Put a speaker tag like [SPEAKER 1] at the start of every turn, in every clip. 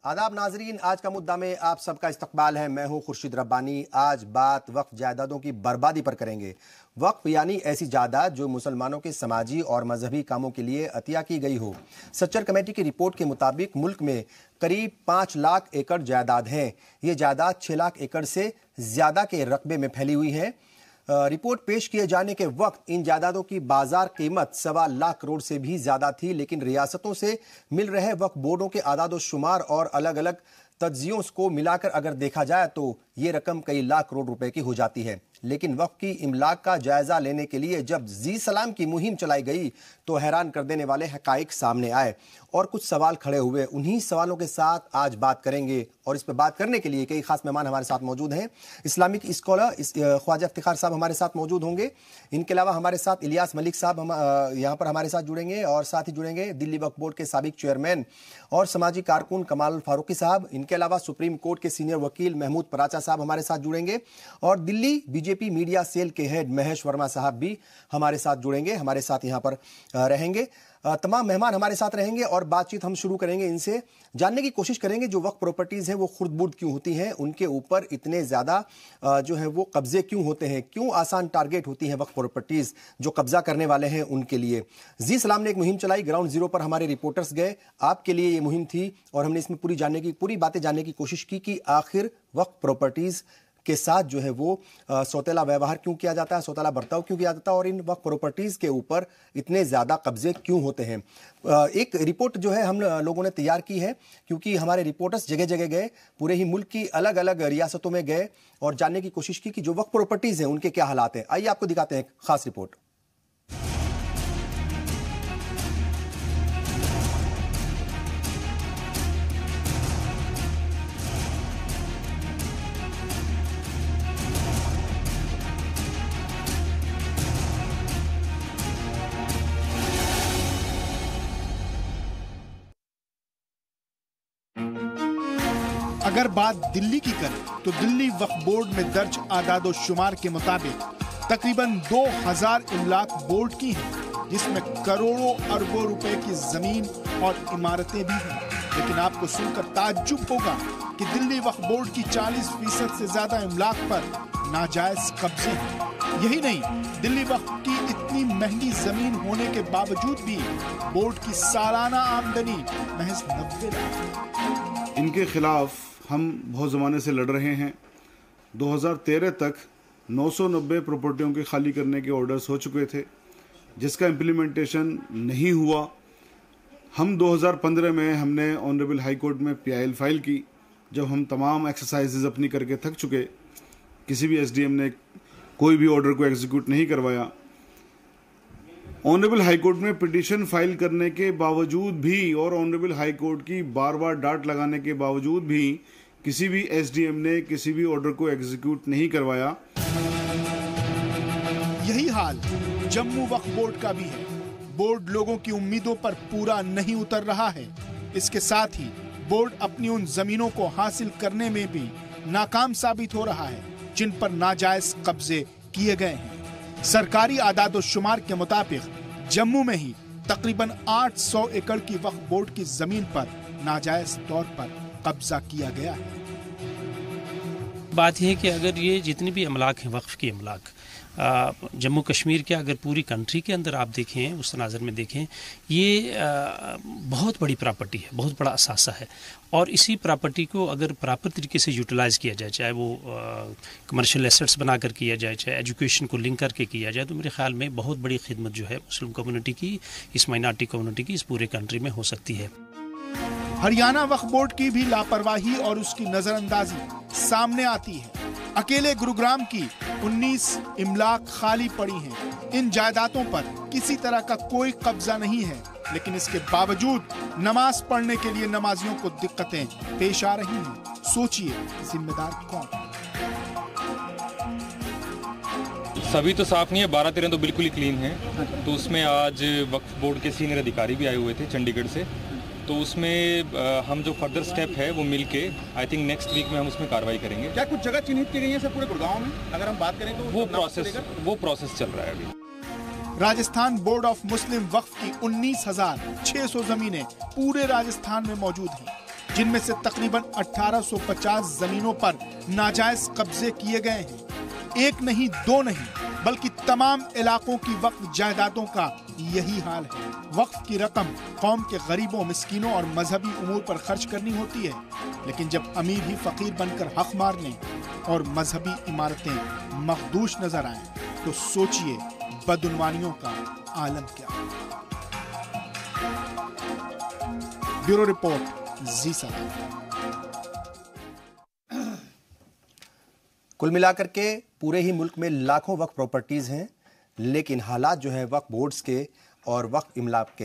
[SPEAKER 1] आदाब नाजरीन, आज का मुद्दा में आप सबका इस्तकबाल है। मैं हूं खुर्शीद रब्बानी। आज बात वक्फ जायदादों की बर्बादी पर करेंगे। वक्फ यानी ऐसी जायदाद जो मुसलमानों के समाजी और मजहबी कामों के लिए अतिया की गई हो। सच्चर कमेटी की रिपोर्ट के मुताबिक मुल्क में करीब 5 लाख एकड़ जायदाद हैं। ये जायदाद 6 लाख एकड़ से ज्यादा के रकबे में फैली हुई है। रिपोर्ट पेश किए जाने के वक्त इन जायदादों की बाजार कीमत 1.25 लाख करोड़ से भी ज्यादा थी, लेकिन रियासतों से मिल रहे वक्फ बोर्डों के आदाद शुमार और अलग अलग तज्जियों को मिलाकर अगर देखा जाए तो ये रकम कई लाख करोड़ रुपए की हो जाती है। लेकिन वक्फ की इमलाक का जायजा लेने के लिए जब जी सलाम की मुहिम चलाई गई तो हैरान कर देने वाले हकाइक सामने आए और कुछ सवाल खड़े हुए। उन्हीं सवालों के साथ आज बात करेंगे और इस पर बात करने के लिए कई खास मेहमान हमारे साथ मौजूद हैं। इस्लामिक स्कॉलर ख्वाजा इफ्तिखार साहब हमारे साथ मौजूद होंगे। इनके अलावा हमारे साथ इलियास मलिक साहब यहाँ पर हमारे साथ जुड़ेंगे और साथ ही जुड़ेंगे दिल्ली वक्फ बोर्ड के साबिक चेयरमैन और समाजी कारकुन कमाल फारूकी साहब। इनके अलावा सुप्रीम कोर्ट के सीनियर वकील महमूद पराचा साहब हमारे साथ जुड़ेंगे और दिल्ली बीजेपी मीडिया सेल के हेड महेश वर्मा साहब भी हमारे साथ जुड़ेंगे, हमारे साथ यहाँ पर रहेंगे। तमाम मेहमान हमारे साथ रहेंगे और बातचीत हम शुरू करेंगे। इनसे जानने की कोशिश करेंगे जो वक्फ प्रॉपर्टीज हैं वो खुर्द-बुर्द क्यों होती हैं, उनके ऊपर इतने ज्यादा जो है वो कब्जे क्यों होते हैं, क्यों आसान टारगेट होती हैं वक्फ प्रॉपर्टीज जो कब्जा करने वाले हैं उनके लिए। जी सलाम ने एक मुहिम चलाई, ग्राउंड जीरो पर हमारे रिपोर्टर्स गए, आपके लिए ये मुहिम थी और हमने इसमें पूरी बातें जानने की कोशिश की कि आखिर वक्फ प्रॉपर्टीज के साथ जो है वो सौतेला व्यवहार क्यों किया जाता है, सौतेला बर्ताव क्यों किया जाता है और इन वक्फ प्रॉपर्टीज के ऊपर इतने ज्यादा कब्जे क्यों होते हैं। एक रिपोर्ट जो है हम लोगों ने तैयार की है क्योंकि हमारे रिपोर्टर्स जगह जगह गए, पूरे ही मुल्क की अलग अलग रियासतों में गए और जानने की कोशिश की कि जो वक्फ प्रॉपर्टीज हैं उनके क्या हालात हैं। आइए आपको दिखाते हैं एक खास रिपोर्ट।
[SPEAKER 2] अगर बात दिल्ली की करें तो दिल्ली वक्फ बोर्ड में दर्ज आदाद शुमार के मुताबिक तकरीबन 2000 इमलाक बोर्ड की हैं, जिसमें करोड़ों अरबों रुपए की जमीन और इमारतें भी हैं। लेकिन आपको सुनकर ताज्जुब होगा कि दिल्ली वक्फ बोर्ड की 40% से ज्यादा इमलाक पर नाजायज कब्जे हैं। यही नहीं, दिल्ली वक्फ की इतनी महंगी जमीन होने के बावजूद भी बोर्ड की सालाना आमदनी महज 90 लाख।
[SPEAKER 3] इनके खिलाफ हम बहुत ज़माने से लड़ रहे हैं। 2013 तक 990 प्रॉपर्टियों के खाली करने के ऑर्डर्स हो चुके थे, जिसका इम्प्लीमेंटेशन नहीं हुआ। हम 2015 में हमने ऑनरेबल हाई कोर्ट में PIL फाइल की। जब हम तमाम एक्सरसाइजेज अपनी करके थक चुके, किसी भी SDM ने कोई भी ऑर्डर को एग्जीक्यूट नहीं करवाया। ऑनरेबल हाई कोर्ट में पिटीशन फाइल करने के बावजूद भी और ऑनरेबल हाई कोर्ट की बार बार डांट लगाने के बावजूद भी किसी भी SDM ने किसी भी ऑर्डर को एग्जीक्यूट नहीं करवाया।
[SPEAKER 2] यही हाल जम्मू वक्फ बोर्ड का भी है। बोर्ड लोगों की उम्मीदों पर पूरा नहीं उतर रहा है। इसके साथ ही बोर्ड अपनी उन जमीनों को हासिल करने में भी नाकाम साबित हो रहा है जिन पर नाजायज कब्जे किए गए हैं। सरकारी आदाद शुमार के मुताबिक जम्मू में ही तकरीबन 800 एकड़ की वक्फ बोर्ड की जमीन पर नाजायज तौर पर कब्जा किया गया है।
[SPEAKER 4] बात यह है कि अगर ये जितनी भी अमलाक हैं वक्फ की अमलाक जम्मू कश्मीर के, अगर पूरी कंट्री के अंदर आप देखें, उस तनाज़र में देखें, ये बहुत बड़ी प्रॉपर्टी है, बहुत बड़ा असासा है। और इसी प्रॉपर्टी को अगर प्रॉपर तरीके से यूटिलाइज़ किया जाए, चाहे वो कमर्शियल एसेट्स बना कर किया जाए, चाहे एजुकेशन को लिंक करके किया जाए, तो मेरे ख्याल में बहुत बड़ी खिदमत जो है मुस्लिम कम्युनिटी की, इस माइनॉरिटी कम्युनिटी की, इस पूरे कंट्री में हो सकती है।
[SPEAKER 2] हरियाणा वक्फ बोर्ड की भी लापरवाही और उसकी नजरअंदाजी सामने आती है। अकेले गुरुग्राम की 19 इमलाक खाली पड़ी हैं। इन जायदादों पर किसी तरह का कोई कब्जा नहीं है, लेकिन इसके बावजूद नमाज पढ़ने के लिए नमाजियों को दिक्कतें पेश आ रही हैं। सोचिए जिम्मेदार कौन?
[SPEAKER 5] सभी तो साफ नहीं है, 12-13 तो बिल्कुल ही क्लीन है। तो उसमें आज वक्फ बोर्ड के सीनियर अधिकारी भी आए हुए थे चंडीगढ़ से, तो उसमें हम जो फर्दर स्टेप है वो मिलके आई थिंक नेक्स्ट वीक में हम उसमें कार्रवाई करेंगे।
[SPEAKER 6] क्या कुछ जगह चिन्हित की गई है सर पूरे गुड़गांव में? अगर हम बात करें तो
[SPEAKER 5] वो प्रोसेस चल रहा है अभी।
[SPEAKER 2] राजस्थान बोर्ड ऑफ मुस्लिम वक्फ की 19,600 जमीनें पूरे राजस्थान में मौजूद हैं। जिनमें से तकरीबन 1850 जमीनों पर नाजायज कब्जे किए गए हैं। एक नहीं, दो नहीं, बल्कि तमाम इलाकों की वक्फ जायदादों का यही हाल है। वक्फ की रकम कौम के गरीबों, मिस्कीनों और मजहबी उमूर पर खर्च करनी होती है, लेकिन जब अमीर ही फकीर बनकर हक मारने और मजहबी इमारतें मखदूश नजर आए तो सोचिए बदउनवानियों का आलम क्या। ब्यूरो रिपोर्ट, जी सलाम।
[SPEAKER 1] कुल मिलाकर के पूरे ही मुल्क में लाखों वक्फ प्रॉपर्टीज हैं, लेकिन हालात जो है वक्फ बोर्ड्स के और वक्फ इमलाक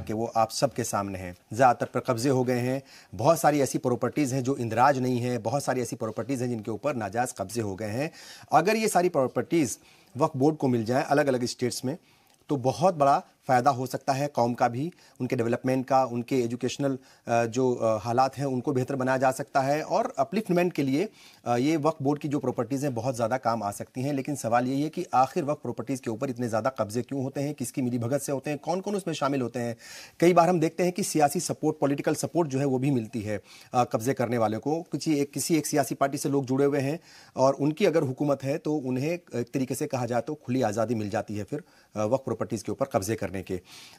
[SPEAKER 1] के वो आप सबके सामने हैं। ज़्यादातर पर कब्जे हो गए हैं। बहुत सारी ऐसी प्रॉपर्टीज़ हैं जो इंदराज नहीं है, बहुत सारी ऐसी प्रॉपर्टीज़ हैं जिनके ऊपर नाजायज़ कब्जे हो गए हैं। अगर ये सारी प्रॉपर्टीज़ वक्फ बोर्ड को मिल जाएं अलग अलग स्टेट्स में तो बहुत बड़ा फ़ायदा हो सकता है कौम का भी, उनके डेवलपमेंट का, उनके एजुकेशनल जो हालात हैं उनको बेहतर बनाया जा सकता है और अपलिफ्टमेंट के लिए ये वक्फ बोर्ड की जो प्रॉपर्टीज़ हैं बहुत ज़्यादा काम आ सकती हैं। लेकिन सवाल यही है कि आखिर वक्फ प्रॉपर्टीज़ के ऊपर इतने ज़्यादा कब्जे क्यों होते हैं, किसकी मिलीभगत से होते हैं, कौन कौन उसमें शामिल होते हैं। कई बार हम देखते हैं कि सियासी सपोर्ट, पॉलिटिकल सपोर्ट जो है वो भी मिलती है कब्जे करने वाले को। किसी एक सियासी पार्टी से लोग जुड़े हुए हैं और उनकी अगर हुकूमत है तो उन्हें एक तरीके से कहा जाए तो खुली आज़ादी मिल जाती है फिर वक्फ प्रॉपर्टीज़ के ऊपर कब्जे करने के।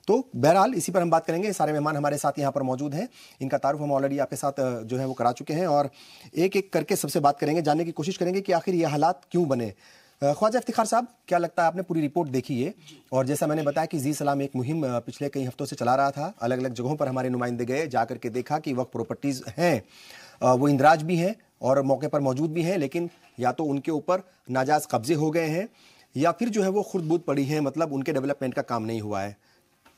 [SPEAKER 1] तो बहरहाल इसी पर हम बात करेंगे। सारे मेहमान हमारे साथ यहाँ पर मौजूद हैं, इनका तारुफ हम ऑलरेडी आपके साथ जो है वो करा चुके हैं और एक एक करके सबसे बात करेंगे, जानने की कोशिश करेंगे कि आखिर ये हालात क्यों बने। ख्वाजा इफ्तिखार साहब, क्या लगता है, आपने पूरी रिपोर्ट देखी है और जैसा मैंने बताया कि जी सलाम एक मुहिम पिछले कई हफ्तों से चला रहा था। अलग अलग जगहों पर हमारे नुमाइंदे गए, जाकर के देखा कि वक्फ प्रॉपर्टीज़ हैं वो इंदराज भी हैं और मौके पर मौजूद भी हैं, लेकिन या तो उनके ऊपर नाजायज़ कब्जे हो गए हैं या फिर जो है वो खुर्द-बुद पड़ी हैं, मतलब उनके डेवलपमेंट का काम नहीं हुआ है।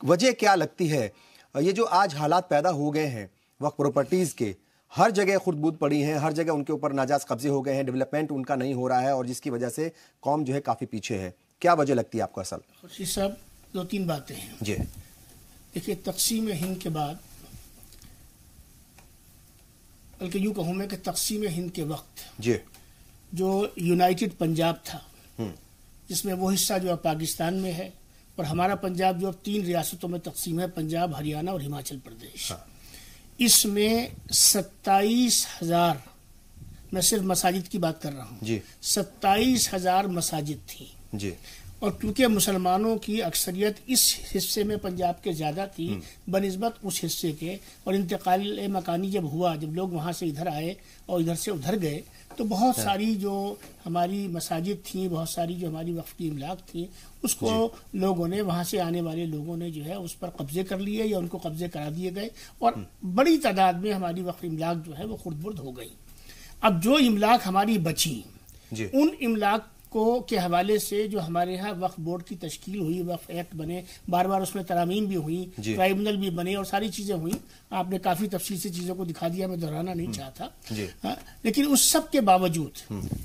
[SPEAKER 1] वजह क्या लगती है? ये जो आज हालात पैदा हो गए हैं वक्फ प्रॉपर्टीज़ के, हर जगह खुर्द-बुद पड़ी हैं, हर जगह उनके ऊपर नाजायज़ कब्जे हो गए हैं, डेवलपमेंट उनका नहीं हो रहा है और जिसकी वजह से कौम जो है काफ़ी पीछे है। क्या वजह लगती है आपको असल?
[SPEAKER 7] खुर्शीद साहब, दो तीन बातें हैं
[SPEAKER 1] जी।
[SPEAKER 7] देखिए, तकसीम हिंद के बाद, बल्कि यूँ कहूँ मैं कि तकसीम हिंद के वक्त
[SPEAKER 1] जी
[SPEAKER 7] जो यूनाइटेड पंजाब था, जिसमें वो हिस्सा जो पाकिस्तान में है और हमारा पंजाब जो 3 रियासतों में तकसीम है, पंजाब, हरियाणा और हिमाचल प्रदेश। इसमें 27,000, मैं सिर्फ मसाजिद की बात कर रहा हूँ जी, 27,000 मसाजिद थी जी। और क्योंकि मुसलमानों की अक्सरियत इस हिस्से में पंजाब के ज़्यादा थी बनिस्बत उस हिस्से के, और इंतकाल मकानी जब हुआ, जब लोग वहाँ से इधर आए और इधर से उधर गए, तो बहुत सारी जो हमारी मसाजिद थी, बहुत सारी जो हमारी वक्फ की इमलाक थी, उसको लोगों ने, वहाँ से आने वाले लोगों ने जो है उस पर कब्जे कर लिए या उनको कब्जे करा दिए गए और बड़ी तादाद में हमारी वक्फ इमलाक जो है वो खुर्द-बुर्द हो गई। अब जो इमलाक हमारी बची, उन इमलाक को के हवाले से जो हमारे यहाँ वक्फ बोर्ड की तश्कील हुई, वक्फ एक्ट बने, बार बार उसमें तरामीम भी हुई, ट्राइब्यूनल भी बने और सारी चीज़ें हुई। आपने काफ़ी तफसील से चीज़ों को दिखा दिया, मैं दोहराना नहीं चाहता। लेकिन उस सब के बावजूद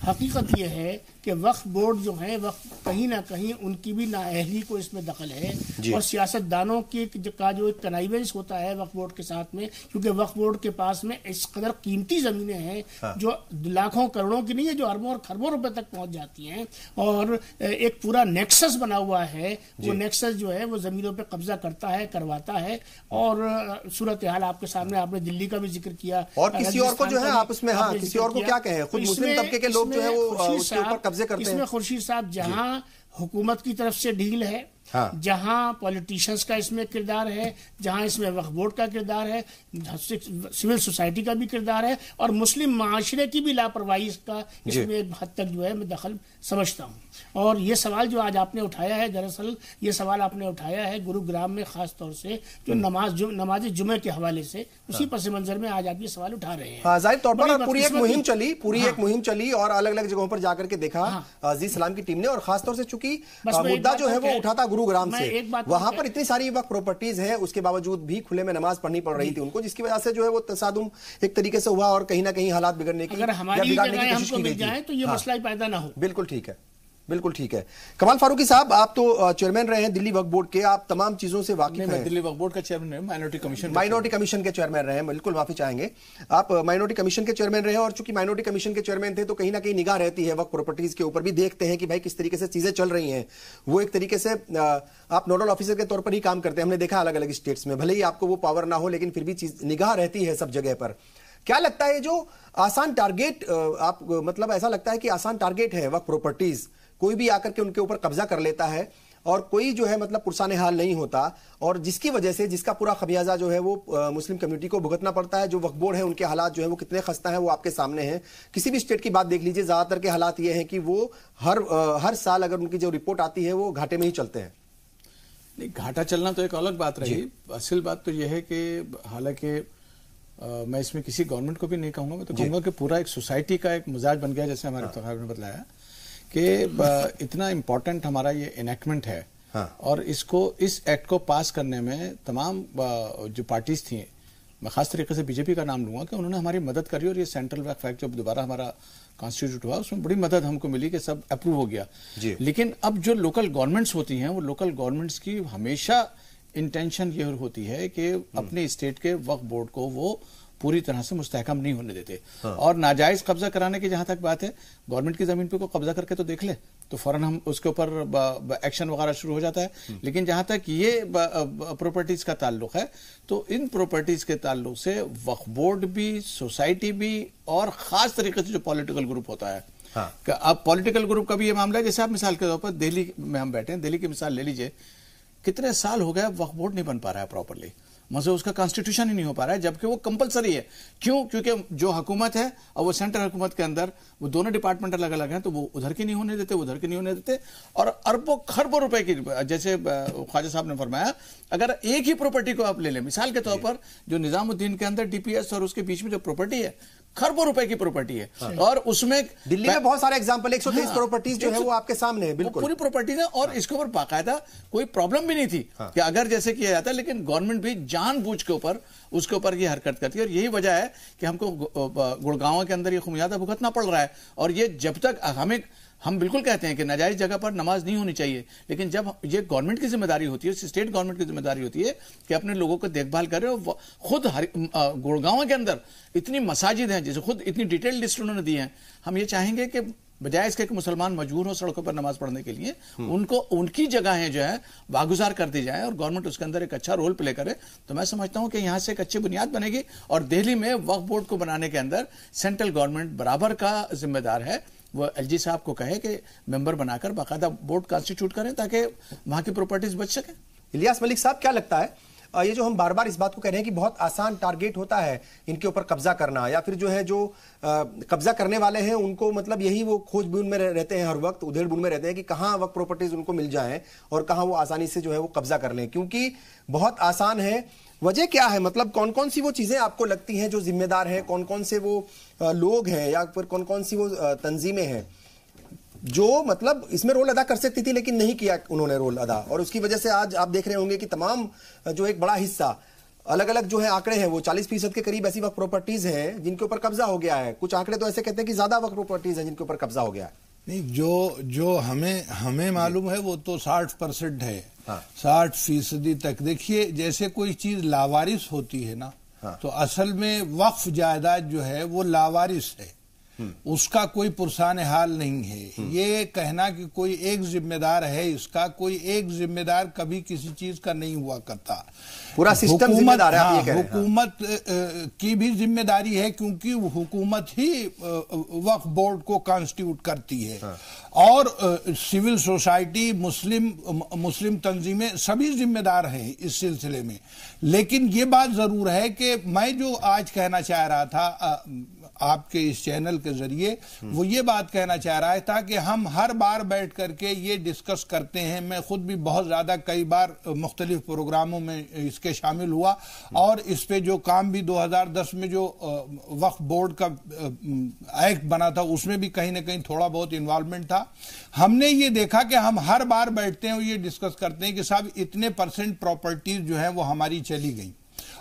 [SPEAKER 7] हकीकत यह है कि वक्फ बोर्ड जो है, वक्फ कहीं ना कहीं उनकी भी नाअहली को इसमें दखल है और सियासतदानों का जो एक कनाइवेंस होता है वक्फ बोर्ड के साथ में, क्योंकि वक्फ बोर्ड के पास में इस कदर कीमती ज़मीनें हैं जो लाखों करोड़ों की नहीं है, जो अरबों और खरबों रुपए तक पहुंच जाती हैं, और एक पूरा नेक्सस बना हुआ है। वो नेक्सस जो है वो ज़मीनों पे कब्जा करता है, करवाता है। और सूरत हाल आपके सामने, आपने दिल्ली का भी जिक्र किया
[SPEAKER 1] और किसी और को जो है आप उसमें, हाँ, किसी और को क्या कहें, खुद मुस्लिम तबके के लोग जो है वो उसके ऊपर कब्जे करते हैं।
[SPEAKER 7] इसमें खुर्शीद साहब, जहां हुकूमत की तरफ से डील है, जहां पॉलिटिशियंस का इसमें किरदार है, जहां इसमें वक्फ बोर्ड का किरदार है, सिविल सोसाइटी का भी किरदार है और मुस्लिम माशरे की भी लापरवाही का इसमें हद तक जो है मैं दखल समझता हूं। और ये सवाल जो आज आपने उठाया है, दरअसल ये सवाल आपने उठाया है गुरुग्राम में खास तौर से जो नमाज जुमे के हवाले से, उसी पस मंजर में आज आप ये सवाल उठा रहे हैं।
[SPEAKER 1] जाहिर तौर पर पूरी एक मुहिम चली और अलग अलग जगहों पर जाकर के देखा अजीज सलाम की टीम ने, और खासतौर से चूंकि मुद्दा जो है वो उठा था गुरुग्राम से, वहां पर इतनी सारी वक्फ प्रॉपर्टीज हैं, उसके बावजूद भी खुले में नमाज पढ़नी पड़ रही थी उनको, जिसकी वजह से जो है वो तसादुम एक तरीके से हुआ और कहीं ना कहीं हालात बिगड़ने की,
[SPEAKER 7] अगर हमारी जगह हमको मिल जाए तो ये मसला ही पैदा ना हो।
[SPEAKER 1] बिल्कुल ठीक है, बिल्कुल ठीक है। कमाल फारूकी साहब, आप तो चेयरमैन रहे हैं दिल्ली वक्फ बोर्ड के, आप तमाम चीजों से वाकिफ हैं।
[SPEAKER 6] दिल्ली वक्फ बोर्ड का चेयरमैन है,
[SPEAKER 1] माइनॉरिटी कमीशन के चेयरमैन रहे हैं, बिल्कुल माफी चाहेंगे। आप माइनॉरिटी कमीशन के चेयरमैन रहे हैं, और चूंकि माइनॉरिटी कमीशन के चेयरमैन थे तो कहीं ना कहीं निगाह रहती है वक्फ प्रॉपर्टीज के ऊपर भी, देखते हैं कि भाई किस तरीके से चीजें चल रही हैं। वो एक तरीके से आप नोडल ऑफिसर के तौर पर ही काम करते हैं, हमने देखा अलग अलग स्टेट्स में, भले ही आपको वो पावर ना हो लेकिन फिर भी चीज निगाह रहती है सब जगह पर। क्या लगता है जो आसान टारगेट, आप मतलब ऐसा लगता है कि आसान टारगेट है वक्फ प्रॉपर्टीज, कोई भी आकर के उनके ऊपर कब्जा कर लेता है और कोई जो है मतलब पुरसाने हाल नहीं होता, और जिसकी वजह से जिसका पूरा खमियाजा जो है वो मुस्लिम कम्युनिटी को भुगतना पड़ता है। जो वक्फ बोर्ड है उनके हालात जो है वो कितने खस्ता है वो आपके सामने हैं। किसी भी स्टेट की बात देख लीजिए, ज्यादातर के हालात ये हैं कि वो हर साल अगर उनकी जो रिपोर्ट आती है वो घाटे में ही चलते हैं।
[SPEAKER 6] नहीं, घाटा चलना तो एक अलग बात रही, असल बात तो यह है कि हालांकि मैं इसमें किसी गवर्नमेंट को भी नहीं कहूंगा, मैं तो कहूंगा कि पूरा एक सोसाइटी का एक मिजाज बन गया, जैसे हमारे इफ्तिखार ने बताया कि इतना इम्पोर्टेंट हमारा ये इनेक्टमेंट है। और इसको, इस एक्ट को पास करने में तमाम जो पार्टीज थी, मैं खास तरीके से बीजेपी का नाम लूंगा कि उन्होंने हमारी मदद करी, और ये सेंट्रल वक्फ एक्ट जब दोबारा हमारा कॉन्स्टिट्यूट हुआ उसमें बड़ी मदद हमको मिली कि सब अप्रूव हो गया। लेकिन अब जो लोकल गवर्नमेंट्स होती हैं, वो लोकल गवर्नमेंट्स की हमेशा इंटेंशन ये होती है कि अपने स्टेट के वक्फ बोर्ड को वो पूरी तरह से मुस्तहकम नहीं होने देते। और नाजायज कब्जा कराने की जहां तक बात है, गवर्नमेंट की जमीन पे को कब्जा करके तो देख ले, तो फौरन हम उसके ऊपर एक्शन वगैरह शुरू हो जाता है। लेकिन जहां तक ये प्रॉपर्टीज का ताल्लुक है, तो इन प्रॉपर्टीज के ताल्लुक से वक्फ बोर्ड भी, सोसाइटी भी, और खास तरीके से जो पॉलिटिकल ग्रुप होता है, अब पॉलिटिकल ग्रुप का भी ये मामला है। जैसे आप मिसाल के तौर पर दिल्ली में हम बैठे हैं, दिल्ली की मिसाल ले लीजिए, कितने साल हो गए वक्फ बोर्ड नहीं बन पा रहा है प्रॉपर्ली, मतलब उसका कॉन्स्टिट्यूशन ही नहीं हो पा रहा है, जबकि वो कंपलसरी है। क्यों? क्योंकि जो हुकूमत है और वो सेंट्रल हुकूमत के अंदर वो दोनों डिपार्टमेंट अलग अलग हैं, तो वो उधर की नहीं होने देते, उधर की नहीं होने देते। और अरबों खरबों रुपए की, जैसे ख्वाजा साहब ने फरमाया, अगर एक ही प्रॉपर्टी को आप ले लें, मिसाल के तौर पर जो निजामुद्दीन के अंदर डीपीएस और उसके बीच में जो प्रॉपर्टी है, खरबों रुपए की प्रॉपर्टी है। और उसमें
[SPEAKER 1] दिल्ली में बहुत सारे एग्जांपल, 123 प्रॉपर्टीज जो है वो आपके सामने है, बिल्कुल
[SPEAKER 6] पूरी प्रॉपर्टी है। और इसके ऊपर बाकायदा कोई प्रॉब्लम भी नहीं थी कि अगर जैसे किया जाता है, लेकिन गवर्नमेंट भी जानबूझ के ऊपर उसके ऊपर ये हरकत करती है। और यही वजह है कि हमको गुड़गांव के अंदर ये खुमियादा भुगतना पड़ रहा है। और ये जब तक हम बिल्कुल कहते हैं कि नाजायज जगह पर नमाज नहीं होनी चाहिए, लेकिन जब ये गवर्नमेंट की जिम्मेदारी होती है, स्टेट गवर्नमेंट की जिम्मेदारी होती है कि अपने लोगों को देखभाल करे। और खुद गुड़गांव के अंदर इतनी मसाजिद हैं, जैसे खुद इतनी डिटेल लिस्ट उन्होंने दी है। हम ये चाहेंगे कि बजाय इसके कि मुसलमान मजबूर हो सड़कों पर नमाज पढ़ने के लिए, उनको उनकी जगहें जो है वागुजार कर दी जाए और गवर्नमेंट उसके अंदर एक अच्छा रोल प्ले करे। तो मैं समझता हूं कि यहां से एक अच्छी बुनियाद बनेगी। और दिल्ली में वक्फ बोर्ड को बनाने के अंदर सेंट्रल गवर्नमेंट बराबर का जिम्मेदार है। वो एलजी साहब को कहे कि मेंबर बनाकर बाकायदा बोर्ड कॉन्स्टिट्यूट करें ताकि वहां की प्रॉपर्टीज बच सके।
[SPEAKER 1] इलियास मलिक साहब, क्या लगता है, ये जो हम बार बार इस बात को कह रहे हैं कि बहुत आसान टारगेट होता है इनके ऊपर कब्जा करना, या फिर जो है जो कब्जा करने वाले हैं उनको मतलब यही वो खोजबीन में रहते हैं, हर वक्त उधेड़बुन में रहते हैं कि कहां वक्त प्रॉपर्टीज उनको मिल जाएं और कहां वो आसानी से जो है वो कब्जा कर लें, क्योंकि बहुत आसान है। वजह क्या है, मतलब कौन कौन सी वो चीजें आपको लगती हैं जो जिम्मेदार है, कौन कौन से वो लोग हैं या फिर कौन कौन सी वो तंजीमें हैं जो मतलब इसमें रोल अदा कर सकती थी लेकिन नहीं किया उन्होंने रोल अदा, और उसकी वजह से आज आप देख रहे होंगे कि तमाम जो एक बड़ा हिस्सा, अलग अलग जो है आंकड़े हैं, वो 40% के करीब ऐसी वक्त प्रॉपर्टीज हैं जिनके ऊपर कब्जा हो गया है। कुछ आंकड़े तो ऐसे कहते हैं कि ज्यादा वक्त प्रॉपर्टीज हैं जिनके ऊपर कब्जा हो गया है।
[SPEAKER 8] नहीं, जो हमें मालूम है वो तो 60% है। 60% तक। देखिए, जैसे कोई चीज लावारिस होती है ना, तो असल में वक्फ जायदाद जो है वो लावारिस है, उसका कोई पुरसान हाल नहीं है। ये कहना कि कोई एक जिम्मेदार है इसका, कोई एक जिम्मेदार कभी किसी चीज का नहीं हुआ करता।
[SPEAKER 1] पूरा सिस्टम जिम्मेदार है, आप ये कह रहे हैं।
[SPEAKER 8] हुकूमत की भी जिम्मेदारी है क्योंकि हुकूमत ही वक्फ बोर्ड को कॉन्स्टिट्यूट करती है। और सिविल सोसाइटी, मुस्लिम तंजीमें सभी जिम्मेदार हैं इस सिलसिले में। लेकिन ये बात जरूर है कि मैं जो आज कहना चाह रहा था आपके इस चैनल के जरिए, वो ये बात कहना चाह रहा था कि हम हर बार बैठ करके ये डिस्कस करते हैं। मैं खुद भी बहुत ज्यादा कई बार मुख्तलिफ प्रोग्रामों में इसके शामिल हुआ और इस पे जो काम भी 2010 में जो वक्फ बोर्ड का एक्ट बना था उसमें भी कहीं ना कहीं थोड़ा बहुत इन्वॉल्वमेंट था। हमने ये देखा कि हम हर बार बैठते हैं और ये डिस्कस करते हैं कि साहब इतने % प्रॉपर्टीज जो है वो हमारी चली गई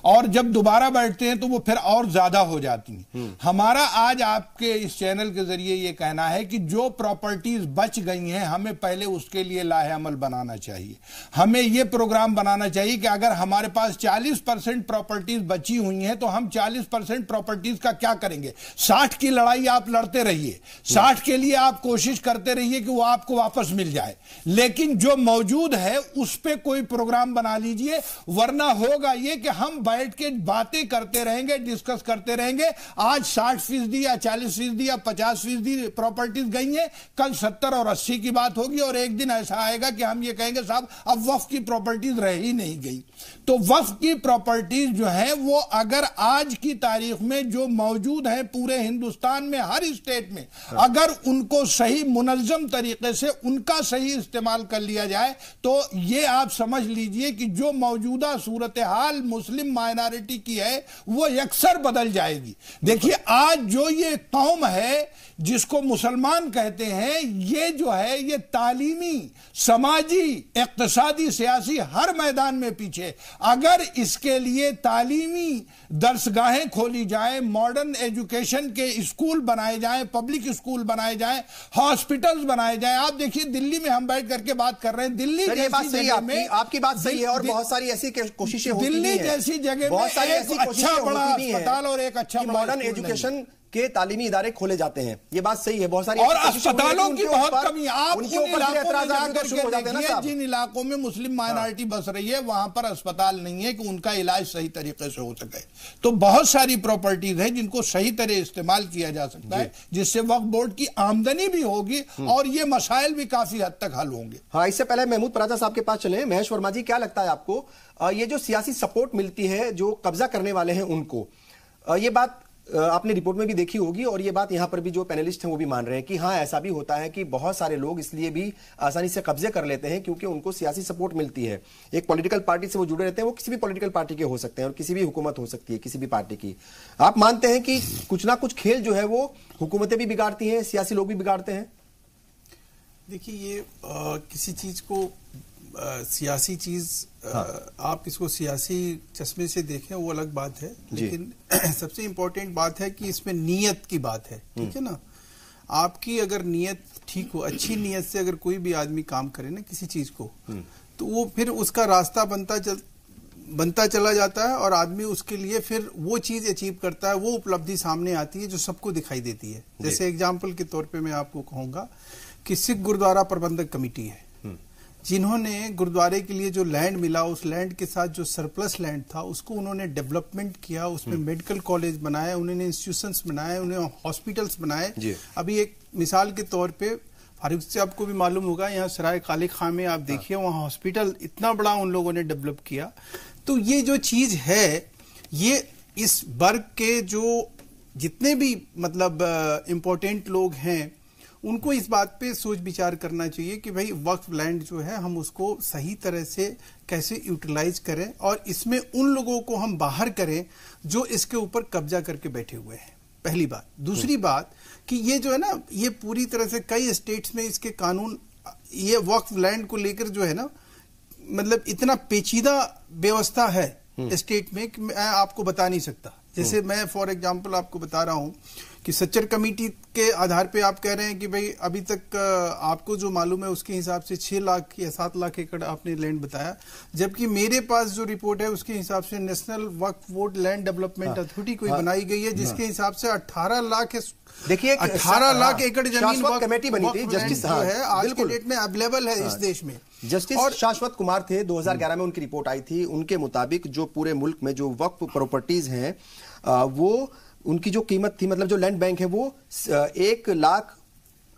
[SPEAKER 8] और जब दोबारा बैठते हैं तो वो फिर और ज्यादा हो जाती हैं। हमारा आज आपके इस चैनल के जरिए ये कहना है कि जो प्रॉपर्टीज बच गई हैं हमें पहले उसके लिए लाहे अमल बनाना चाहिए। हमें ये प्रोग्राम बनाना चाहिए कि अगर हमारे पास 40% प्रॉपर्टीज बची हुई हैं तो हम 40% प्रॉपर्टीज का क्या करेंगे। 60 की लड़ाई आप लड़ते रहिए, 60 के लिए आप कोशिश करते रहिए कि वो आपको वापस मिल जाए, लेकिन जो मौजूद है उस पे कोई प्रोग्राम बना लीजिए, वरना होगा ये कि हम बैठ के बातें करते रहेंगे, डिस्कस करते रहेंगे। आज 60% या 40% या 50% प्रॉपर्टीज गई हैं, कल 70 और 80 की बात होगी और एक दिन ऐसा आएगा कि हम ये कहेंगे साहब अब वक्फ की प्रॉपर्टीज रह ही नहीं गई। तो वक्फ की प्रॉपर्टीज जो है वो अगर आज की तारीख में जो मौजूद है पूरे हिंदुस्तान में हर स्टेट में, अगर उनको सही मुनज़्ज़म तरीके से उनका सही इस्तेमाल कर लिया जाए तो ये आप समझ लीजिए कि जो मौजूदा सूरत हाल मुस्लिम माइनॉरिटी की है वो यकसर बदल जाएगी। देखिए आज जो ये कौम है जिसको मुसलमान कहते हैं, ये जो है ये तालीमी, समाजी, इक्तिसादी, सियासी हर मैदान में पीछे। अगर इसके लिए तालीमी दरसगाहें खोली जाए, मॉडर्न एजुकेशन के स्कूल बनाए जाएं, पब्लिक स्कूल बनाए जाएं, हॉस्पिटल्स बनाए जाएं। आप देखिए दिल्ली में हम बैठ करके बात कर रहे हैं, दिल्ली जैसी जगह में,
[SPEAKER 1] आपकी बात सही है और बहुत सारी ऐसी कोशिशें होती हैं।
[SPEAKER 8] दिल्ली जैसी जगह में एक अच्छा बड़ा अस्पताल और एक अच्छा
[SPEAKER 1] मॉडर्न एजुकेशन के तालीमी इदारे खोले जाते हैं, ये बात सही है। बहुत सारी
[SPEAKER 8] और अस्पतालों की बहुत कमी। आप उन इलाकों में जाकर के देखिए जिन इलाकों में मुस्लिम माइनॉरिटी बस रही है वहां पर अस्पताल नहीं है कि उनका इलाज सही तरीके से हो सके। तो बहुत सारी प्रॉपर्टीज है जिनको सही तरह इस्तेमाल किया जा सकता है, जिससे वक्फ बोर्ड की आमदनी भी होगी और ये मसाइल भी काफी हद तक हल होंगे।
[SPEAKER 1] हाँ, इससे पहले महमूद पराजा साहब के पास चले। महेश वर्मा जी, क्या लगता है आपको ये जो सियासी सपोर्ट मिलती है जो कब्जा करने वाले हैं उनको, ये बात आपने रिपोर्ट में भी देखी होगी और ये बात यहां पर भी जो पैनलिस्ट हैं वो भी मान रहे हैं कि हाँ ऐसा भी होता है कि बहुत सारे लोग इसलिए भी आसानी से कब्जे कर लेते हैं क्योंकि उनको सियासी सपोर्ट मिलती है। एक पॉलिटिकल पार्टी से वो जुड़े रहते हैं, वो किसी भी पॉलिटिकल पार्टी के हो सकते हैं और किसी भी हुकूमत हो सकती है किसी भी पार्टी की। आप मानते हैं कि कुछ ना कुछ खेल जो है वो हुकूमतें भी बिगाड़ती हैं, सियासी लोग भी बिगाड़ते हैं?
[SPEAKER 6] देखिए ये किसी चीज को सियासी चीज आप इसको सियासी चश्मे से देखें वो अलग बात है, लेकिन सबसे इंपॉर्टेंट बात है कि इसमें नीयत की बात है। ठीक है ना, आपकी अगर नीयत ठीक हो, अच्छी नीयत से अगर कोई भी आदमी काम करे ना किसी चीज को, तो वो फिर उसका रास्ता बनता चला जाता है और आदमी उसके लिए फिर वो चीज अचीव करता है, वो उपलब्धि सामने आती है जो सबको दिखाई देती है। जैसे एग्जाम्पल के तौर पे मैं आपको कहूंगा कि सिख गुरुद्वारा प्रबंधक कमेटी है, जिन्होंने गुरुद्वारे के लिए जो लैंड मिला उस लैंड के साथ जो सरप्लस लैंड था उसको उन्होंने डेवलपमेंट किया, उसमें मेडिकल कॉलेज बनाए, उन्होंने इंस्टीट्यूशंस बनाए, उन्होंने हॉस्पिटल्स बनाए। अभी एक मिसाल के तौर पे फारूक से आपको भी मालूम होगा, यहाँ सराय काले खां में आप देखिए वहाँ हॉस्पिटल इतना बड़ा उन लोगों ने डेवलप किया। तो ये जो चीज है ये इस वर्ग के जो जितने भी मतलब इम्पोर्टेंट लोग हैं उनको इस बात पे सोच विचार करना चाहिए कि भाई वक्फ लैंड जो है हम उसको सही तरह से कैसे यूटिलाइज करें और इसमें उन लोगों को हम बाहर करें जो इसके ऊपर कब्जा करके बैठे हुए हैं। पहली बात। दूसरी बात कि ये जो है ना, ये पूरी तरह से कई स्टेट्स में इसके कानून ये वक्फ लैंड को लेकर जो है ना, मतलब इतना पेचीदा व्यवस्था है स्टेट में कि मैं आपको बता नहीं सकता। जैसे मैं फॉर एग्जांपल आपको बता रहा हूं कि सच्चर कमेटी के आधार पे आप कह रहे हैं कि भाई अभी तक आपको जो मालूम है उसके हिसाब से 6 लाख या 7 लाख एकड़ आपने लैंड बताया, जबकि मेरे पास जो रिपोर्ट है उसके हिसाब से नेशनल वक्फ बोर्ड लैंड डेवलपमेंट अथॉरिटी कोई बनाई गई है जिसके हिसाब से 18 लाख
[SPEAKER 1] देखिए
[SPEAKER 6] 18 लाख एकड़ जमीन
[SPEAKER 1] कमेटी बनी थी, जस्टिस
[SPEAKER 6] जो है आज के डेट में अवेलेबल है इस देश में।
[SPEAKER 1] जस्टिस शाश्वत कुमार थे, 2011 में उनकी रिपोर्ट आई थी। उनके मुताबिक जो पूरे मुल्क में जो वक्फ प्रॉपर्टीज हैं वो उनकी जो कीमत थी, मतलब जो लैंड बैंक है वो 1 लाख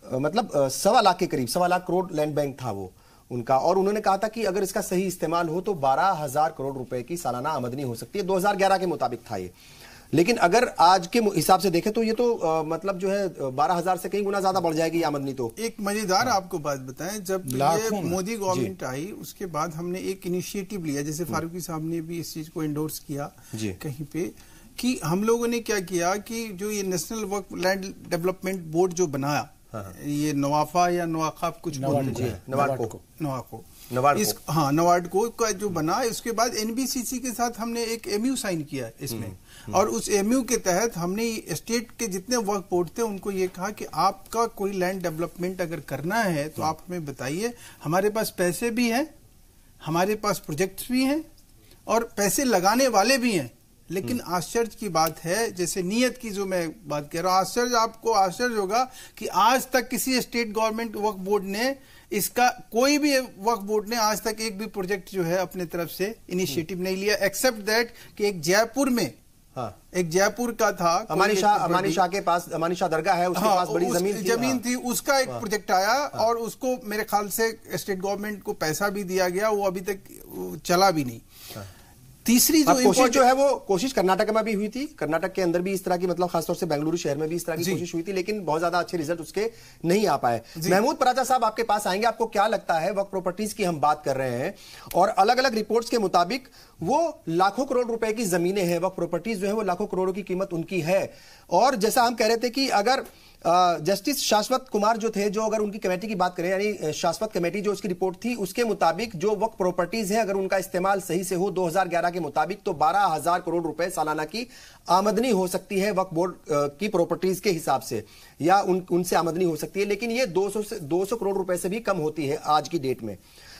[SPEAKER 1] मतलब 1.25 लाख के करीब 1.25 लाख करोड़ लैंड बैंक था वो उनका। और उन्होंने कहा था कि अगर इसका सही इस्तेमाल हो तो 12,000 करोड़ रुपए की सालाना आमदनी हो सकती है। 2011 के मुताबिक था ये, लेकिन अगर आज के हिसाब से देखें तो ये तो मतलब जो है 12,000 से कहीं गुना ज्यादा बढ़ जाएगी आमदनी। तो एक
[SPEAKER 6] मजेदार आपको बात बताएं, जब ये मोदी गवर्नमेंट आई उसके बाद हमने एक इनिशिएटिव लिया, जैसे फारूकी साहब ने भी इस चीज को एंडोर्स किया कहीं पे, कि हम लोगों ने क्या किया कि जो ये नेशनल वक्फ लैंड डेवलपमेंट बोर्ड जो बनाया
[SPEAKER 8] ये नवाफा या नवाखाफ कुछ नवाडको का जो बना, इसके बाद एनबीसीसी के साथ हमने एक एमयू साइन किया इसमें, और उस एमयू के तहत हमने स्टेट के जितने वर्क बोर्ड थे उनको ये कहा कि आपका कोई लैंड डेवलपमेंट अगर करना है तो आप हमें बताइए, हमारे पास पैसे भी हैं, हमारे पास प्रोजेक्ट्स भी हैं और पैसे लगाने वाले भी हैं। लेकिन आश्चर्य की बात है, जैसे नीयत की जो मैं बात कह रहा हूं, आपको आश्चर्य होगा कि आज तक किसी स्टेट गवर्नमेंट वक्फ बोर्ड ने इसका, कोई भी वक्फ बोर्ड ने आज तक एक भी प्रोजेक्ट जो है अपने तरफ से इनिशिएटिव नहीं लिया, एक्सेप्ट दैट कि एक जयपुर में, एक जयपुर का था,
[SPEAKER 1] अमानी शाह के पास, अमानी शाह दरगाह है, उसके पास बड़ी जमीन
[SPEAKER 8] थी, उसका एक प्रोजेक्ट आया और उसको मेरे ख्याल से स्टेट गवर्नमेंट को पैसा भी दिया गया, वो अभी तक चला भी नहीं। तीसरी जो
[SPEAKER 1] कोशिश जो है वो कोशिश कर्नाटक में भी हुई थी, कर्नाटक के अंदर भी इस तरह की, मतलब खासतौर से बेंगलुरु शहर में भी इस तरह की कोशिश हुई थी, लेकिन बहुत ज्यादा अच्छे रिजल्ट उसके नहीं आ पाए। महमूद पराचा साहब आपके पास आएंगे, आपको क्या लगता है, वक्फ प्रॉपर्टीज की हम बात कर रहे हैं और अलग अलग रिपोर्ट्स के मुताबिक वो लाखों करोड़ रुपए की जमीनें हैं, वक्फ प्रॉपर्टीज जो है वो लाखों करोड़ों की कीमत उनकी है। और जैसा हम कह रहे थे कि अगर जस्टिस शाश्वत कुमार जो थे, जो अगर उनकी कमेटी की बात करें, यानी शाश्वत कमेटी जो उसकी रिपोर्ट थी, उसके मुताबिक जो वक्फ प्रॉपर्टीज हैं अगर उनका इस्तेमाल सही से हो 2011 के मुताबिक तो 12,000 करोड़ रुपए सालाना की आमदनी हो सकती है वक्फ बोर्ड की प्रॉपर्टीज के हिसाब से, या उनसे आमदनी हो सकती है, लेकिन ये 200 करोड़ रुपए से भी कम होती है आज की डेट में।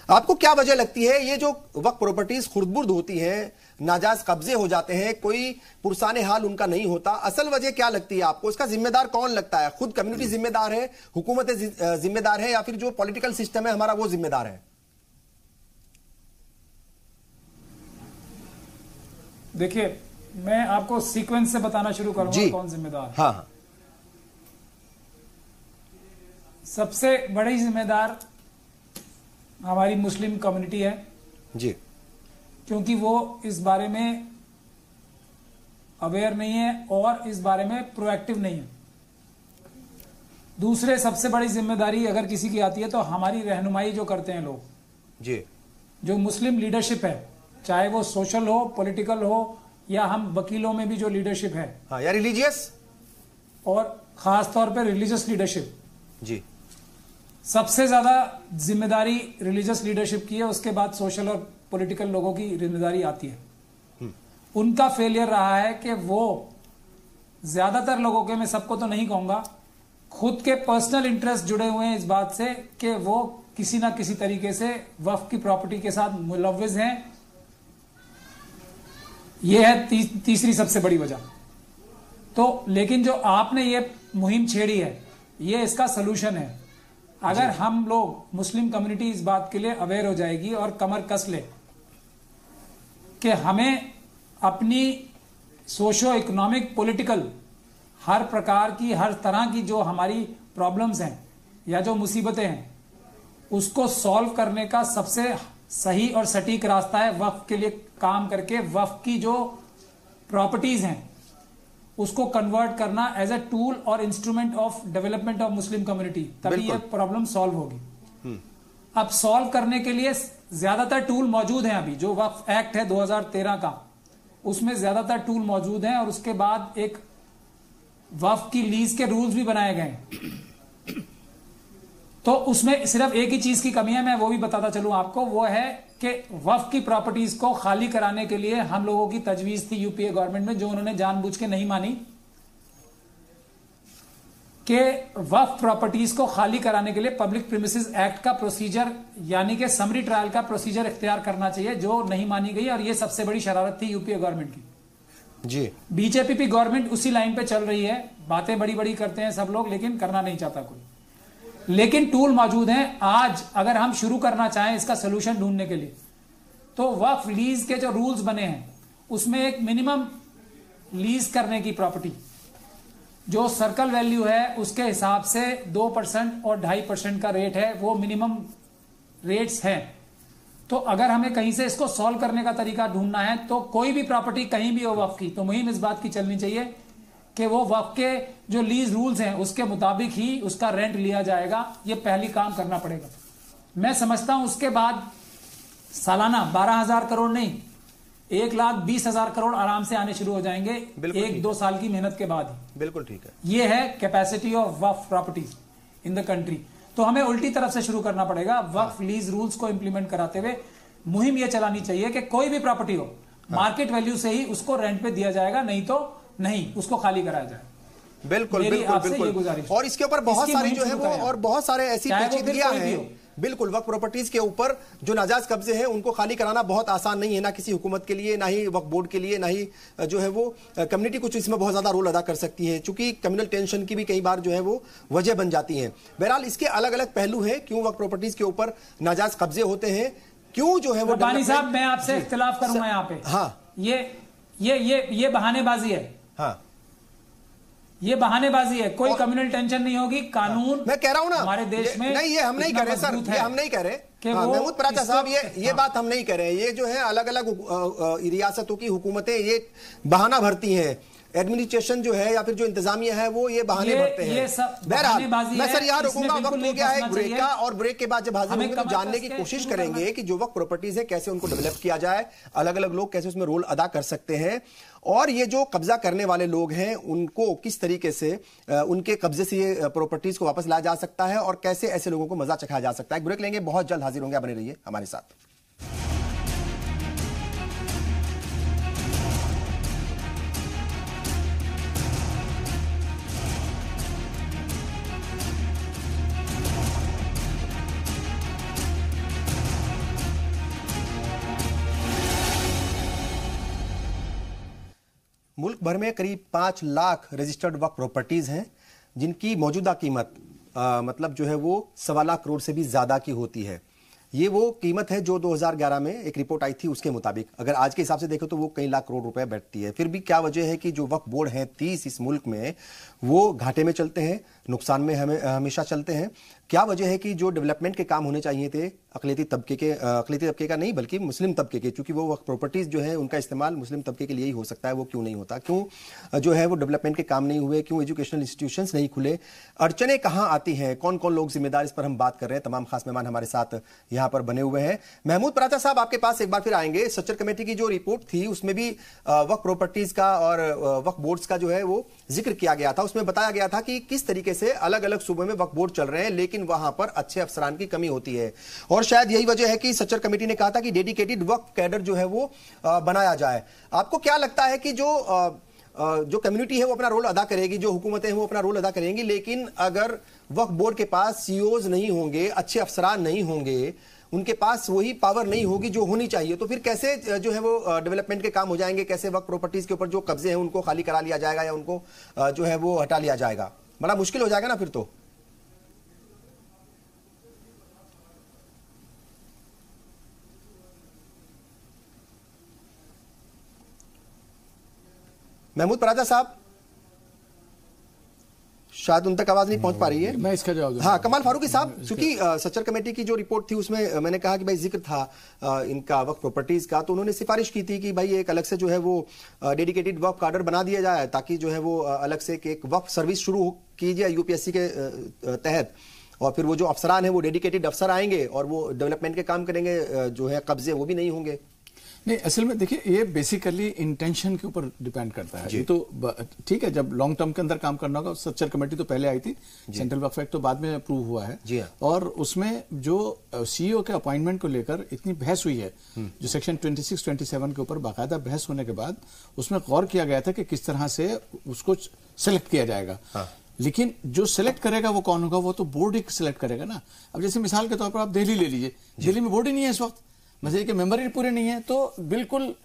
[SPEAKER 1] आपको क्या वजह लगती है ये जो वक्फ प्रॉपर्टीज खुर्दबुर्द होती हैं, नाजायज कब्जे हो जाते हैं, कोई पुरसाने हाल उनका नहीं होता, असल वजह क्या लगती है आपको? इसका जिम्मेदार कौन लगता है? खुद कम्युनिटी जिम्मेदार है, हुकूमत जिम्मेदार है, या फिर जो पॉलिटिकल सिस्टम है हमारा वो जिम्मेदार है?
[SPEAKER 9] देखिए, मैं आपको सीक्वेंस से बताना शुरू करूंगा कौन जिम्मेदार है।
[SPEAKER 1] हाँ।
[SPEAKER 9] सबसे बड़ी जिम्मेदार हमारी मुस्लिम कम्युनिटी है
[SPEAKER 1] जी,
[SPEAKER 9] क्योंकि वो इस बारे में अवेयर नहीं है और इस बारे में प्रोएक्टिव नहीं है। दूसरे सबसे बड़ी जिम्मेदारी अगर किसी की आती है तो हमारी रहनुमाई जो करते हैं लोग
[SPEAKER 1] जी,
[SPEAKER 9] जो मुस्लिम लीडरशिप है, चाहे वो सोशल हो, पॉलिटिकल हो, या हम वकीलों में भी जो लीडरशिप है,
[SPEAKER 1] हाँ, या रिलीजियस, और
[SPEAKER 9] खास तौर पे रिलीजियस लीडरशिप
[SPEAKER 1] जी,
[SPEAKER 9] सबसे ज्यादा जिम्मेदारी रिलीजियस लीडरशिप की है, उसके बाद सोशल और पॉलिटिकल लोगों की जिम्मेदारी आती है। उनका फेलियर रहा है कि वो ज्यादातर लोगों के, मैं सबको तो नहीं कहूंगा, खुद के पर्सनल इंटरेस्ट जुड़े हुए हैं इस बात से कि वो किसी ना किसी तरीके से वक्फ की प्रॉपर्टी के साथ मुलव्विज हैं। यह है तीसरी सबसे बड़ी वजह। तो लेकिन जो आपने ये मुहिम छेड़ी है, ये इसका सलूशन है। अगर हम लोग, मुस्लिम कम्युनिटी इस बात के लिए अवेयर हो जाएगी और कमर कस ले कि हमें अपनी सोशो इकोनॉमिक, पॉलिटिकल, हर प्रकार की, हर तरह की जो हमारी प्रॉब्लम्स हैं या जो मुसीबतें हैं, उसको सॉल्व करने का सबसे सही और सटीक रास्ता है वक्फ के लिए काम करके वक्फ की जो प्रॉपर्टीज हैं उसको कन्वर्ट करना एज अ टूल और instrument of development of Muslim community, तभी ये प्रॉब्लम सॉल्व होगी। अब सॉल्व करने के लिए ज्यादातर टूल मौजूद हैं। अभी जो वक्फ एक्ट है 2013 का, उसमें ज्यादातर टूल मौजूद हैं और उसके बाद एक वक्फ की लीज के रूल्स भी बनाए गए हैं। तो उसमें सिर्फ एक ही चीज की कमी है, मैं वो भी बताता चलूं आपको, वो है कि वक्फ की प्रॉपर्टीज को खाली कराने के लिए हम लोगों की तजवीज थी यूपीए गवर्नमेंट में, जो उन्होंने जानबूझ के नहीं मानी, कि वक्फ प्रॉपर्टीज को खाली कराने के लिए पब्लिक प्रीमिसेस एक्ट का प्रोसीजर, यानी कि समरी ट्रायल का प्रोसीजर इख्तियार करना चाहिए, जो नहीं मानी गई। और ये सबसे बड़ी शरारत थी यूपीए गवर्नमेंट की
[SPEAKER 1] जी।
[SPEAKER 9] बीजेपी गवर्नमेंट उसी लाइन पे चल रही है, बातें बड़ी बड़ी करते हैं सब लोग, लेकिन करना नहीं चाहता कोई। लेकिन टूल मौजूद हैं। आज अगर हम शुरू करना चाहें इसका सोल्यूशन ढूंढने के लिए, तो वक्फ लीज के जो रूल्स बने हैं उसमें एक मिनिमम लीज करने की प्रॉपर्टी जो सर्कल वैल्यू है उसके हिसाब से 2% और 2.5% का रेट है, वो मिनिमम रेट्स हैं। तो अगर हमें कहीं से इसको सॉल्व करने का तरीका ढूंढना है तो कोई भी प्रॉपर्टी कहीं भी हो वक्फ की, तो मुहिम इस बात की चलनी चाहिए कि वो वक्फ के जो लीज रूल्स हैं उसके मुताबिक ही उसका रेंट लिया जाएगा। ये पहली काम करना पड़ेगा। मैं समझता हूं उसके बाद सालाना 12,000 करोड़ नहीं, 1,20,000 करोड़ आराम से आने शुरू हो जाएंगे 1-2 साल की मेहनत के बाद ही।
[SPEAKER 1] बिल्कुल ठीक है।
[SPEAKER 9] ये है capacity of Waqf properties. In the country. तो हमें उल्टी तरफ से शुरू करना पड़ेगा। वक्फ लीज रूल्स को इंप्लीमेंट कराते हुए मुहिम ये चलानी चाहिए कि कोई भी प्रॉपर्टी हो, मार्केट वैल्यू से ही उसको रेंट पे दिया जाएगा, नहीं तो नहीं, उसको खाली कराया जाए।
[SPEAKER 1] बिल्कुल बिल्कुल बिल्कुल। और इसके ऊपर बहुत सारी जो है वो और बहुत सारे ऐसी पेचीदगियां हैं। बिल्कुल, वक्फ प्रॉपर्टीज के ऊपर जो नाजायज कब्जे हैं उनको खाली कराना बहुत आसान नहीं है, ना किसी हुकूमत के लिए, ना ही वक्फ बोर्ड के लिए, ना ही जो है वो कम्युनिटी कुछ इसमें बहुत ज्यादा रोल अदा कर सकती है, चूंकि कम्युनल टेंशन की भी कई बार जो है वो वजह बन जाती है। बहरहाल इसके अलग अलग पहलू हैं, क्यों वक्फ प्रॉपर्टीज के ऊपर नाजायज कब्जे होते हैं, क्यों जो है वो।
[SPEAKER 9] रब्बानी साहब, मैं आपसे इख्तिलाफ करूंगा यहाँ पे।
[SPEAKER 1] हाँ,
[SPEAKER 9] ये बहानेबाजी है।
[SPEAKER 1] हाँ,
[SPEAKER 9] ये बहानेबाजी है, कोई कम्युनल टेंशन नहीं होगी। कानून,
[SPEAKER 1] मैं कह रहा हूं ना,
[SPEAKER 9] हमारे देश में
[SPEAKER 1] नहीं, ये हम नहीं कह रहे सर, ये हम नहीं कह रहे महमूद पराचा साहब, ये बात हम नहीं कह रहे। ये जो है अलग अलग रियासतों की हुकूमतें ये बहाना भरती हैं, एडमिनिस्ट्रेशन जो है या फिर जो इंतजामिया है वो ये बहाने भरते हैं। बहरहाल मैं सर यहाँ रुकूंगा, वक्त हो गया है ब्रेक का, और ब्रेक के बाद जब हाजिर होंगे तो जानने की कोशिश करेंगे कि जो वक्त प्रॉपर्टीज है कैसे उनको डेवलप किया जाए, अलग अलग लोग कैसे उसमें रोल अदा कर सकते हैं, और ये जो कब्जा करने वाले लोग हैं उनको किस तरीके से उनके कब्जे से ये प्रॉपर्टीज को वापस लाया जा सकता है, और कैसे ऐसे लोगों को मजा चखाया जा सकता है। ब्रेक लेंगे, बहुत जल्द हाजिर होंगे, बने रहिए हमारे साथ। मुल्क भर में करीब 5 लाख रजिस्टर्ड वक्फ प्रॉपर्टीज हैं, जिनकी मौजूदा कीमत मतलब जो है वो 1.25 लाख करोड़ से भी ज्यादा की होती है। ये वो कीमत है जो 2011 में एक रिपोर्ट आई थी उसके मुताबिक। अगर आज के हिसाब से देखो तो वो कई लाख करोड़ रुपए बैठती है। फिर भी क्या वजह है कि जो वक्फ बोर्ड हैं 30 इस मुल्क में, वो घाटे में चलते हैं, नुकसान में हमेशा चलते हैं? क्या वजह है कि जो डेवलपमेंट के काम होने चाहिए थे अक़लियती तबके का नहीं बल्कि मुस्लिम तबके के, चूंकि वो वक्फ प्रॉपर्टीज जो है उनका इस्तेमाल मुस्लिम तबके के लिए ही हो सकता है, वो क्यों नहीं होता? क्यों जो है वो डेवलपमेंट के काम नहीं हुए? क्यों एजुकेशनल इंस्टीट्यूशंस नहीं खुले? अड़चने कहाँ आती हैं? कौन कौन लोग जिम्मेदार? इस पर हम बात कर रहे हैं। तमाम खास मेहमान हमारे साथ यहाँ पर बने हुए हैं। महमूद पराचा साहब, आपके पास एक बार फिर आएंगे। सच्चर कमेटी की जो रिपोर्ट थी उसमें भी वक्फ प्रॉपर्टीज का और वक्फ बोर्ड्स का जो है वो जिक्र किया गया था। उसमें बताया गया था कि किस तरीके से अलग अलग सूबों में वक्फ बोर्ड चल रहे हैं, लेकिन वहां पर अच्छे अफसरान की कमी होती है। और शायद यही वजह है कि सच्चर कमेटी ने कहा था कि डेडिकेटेड वक्फ कैडर जो है वो बनाया जाए। आपको क्या लगता है कि जो कम्युनिटी है वो अपना रोल अदा करेगी, जो हुकूमतें हैं वो अपना रोल अदा करेंगी, लेकिन अगर वक्फ बोर्ड के पास सीईओज नहीं होंगे, अच्छे अफसरान नहीं होंगे, उनके पास वही पावर नहीं होगी जो होनी चाहिए, तो फिर कैसे जो है वो डेवलपमेंट के काम हो जाएंगे? कैसे वक्फ प्रॉपर्टीज के ऊपर जो कब्जे हैं उनको खाली करा लिया जाएगा या उनको जो है वो हटा लिया जाएगा? बड़ा मुश्किल हो जाएगा ना फिर तो। महमूद पराचा साहब, शायद उन तक आवाज नहीं पहुंच पा रही है।
[SPEAKER 6] मैं इसका जवाब दूं।
[SPEAKER 1] हाँ, कमाल फारूकी साहब, चूंकि सच्चर कमेटी की जो रिपोर्ट थी उसमें मैंने कहा कि भाई जिक्र था इनका वक्फ प्रॉपर्टीज का, तो उन्होंने सिफारिश की थी कि भाई एक अलग से जो है वो डेडिकेटेड वक्फ कार्डर बना दिया जाए, ताकि जो है वो अलग से एक वक्फ सर्विस शुरू की जाए यूपीएससी के तहत, और फिर वो जो अफसरान है वो डेडिकेटेड अफसर आएंगे और वो डेवलपमेंट के काम करेंगे, जो है कब्जे वो भी नहीं होंगे।
[SPEAKER 6] नहीं, असल में देखिए ये बेसिकली इंटेंशन के ऊपर डिपेंड करता है। ये तो ठीक है, जब लॉन्ग टर्म के अंदर काम करना होगा। सच्चर कमेटी तो पहले आई थी, सेंट्रल वक्फ एक्ट तो बाद में अप्रूव हुआ है, और उसमें जो सीईओ के अपॉइंटमेंट को लेकर इतनी बहस हुई है, जो सेक्शन 26-27 के ऊपर बाकायदा बहस होने के बाद उसमें गौर किया गया था कि किस तरह से उसको सिलेक्ट किया जाएगा। लेकिन जो सिलेक्ट करेगा वो कौन होगा? वो तो बोर्ड ही सिलेक्ट करेगा ना। अब जैसे मिसाल के तौर पर आप दिल्ली ले लीजिए, दिल्ली में बोर्ड ही नहीं है इस वक्त, मसले के मेंबर ही पूरे नहीं है, तो बिल्कुल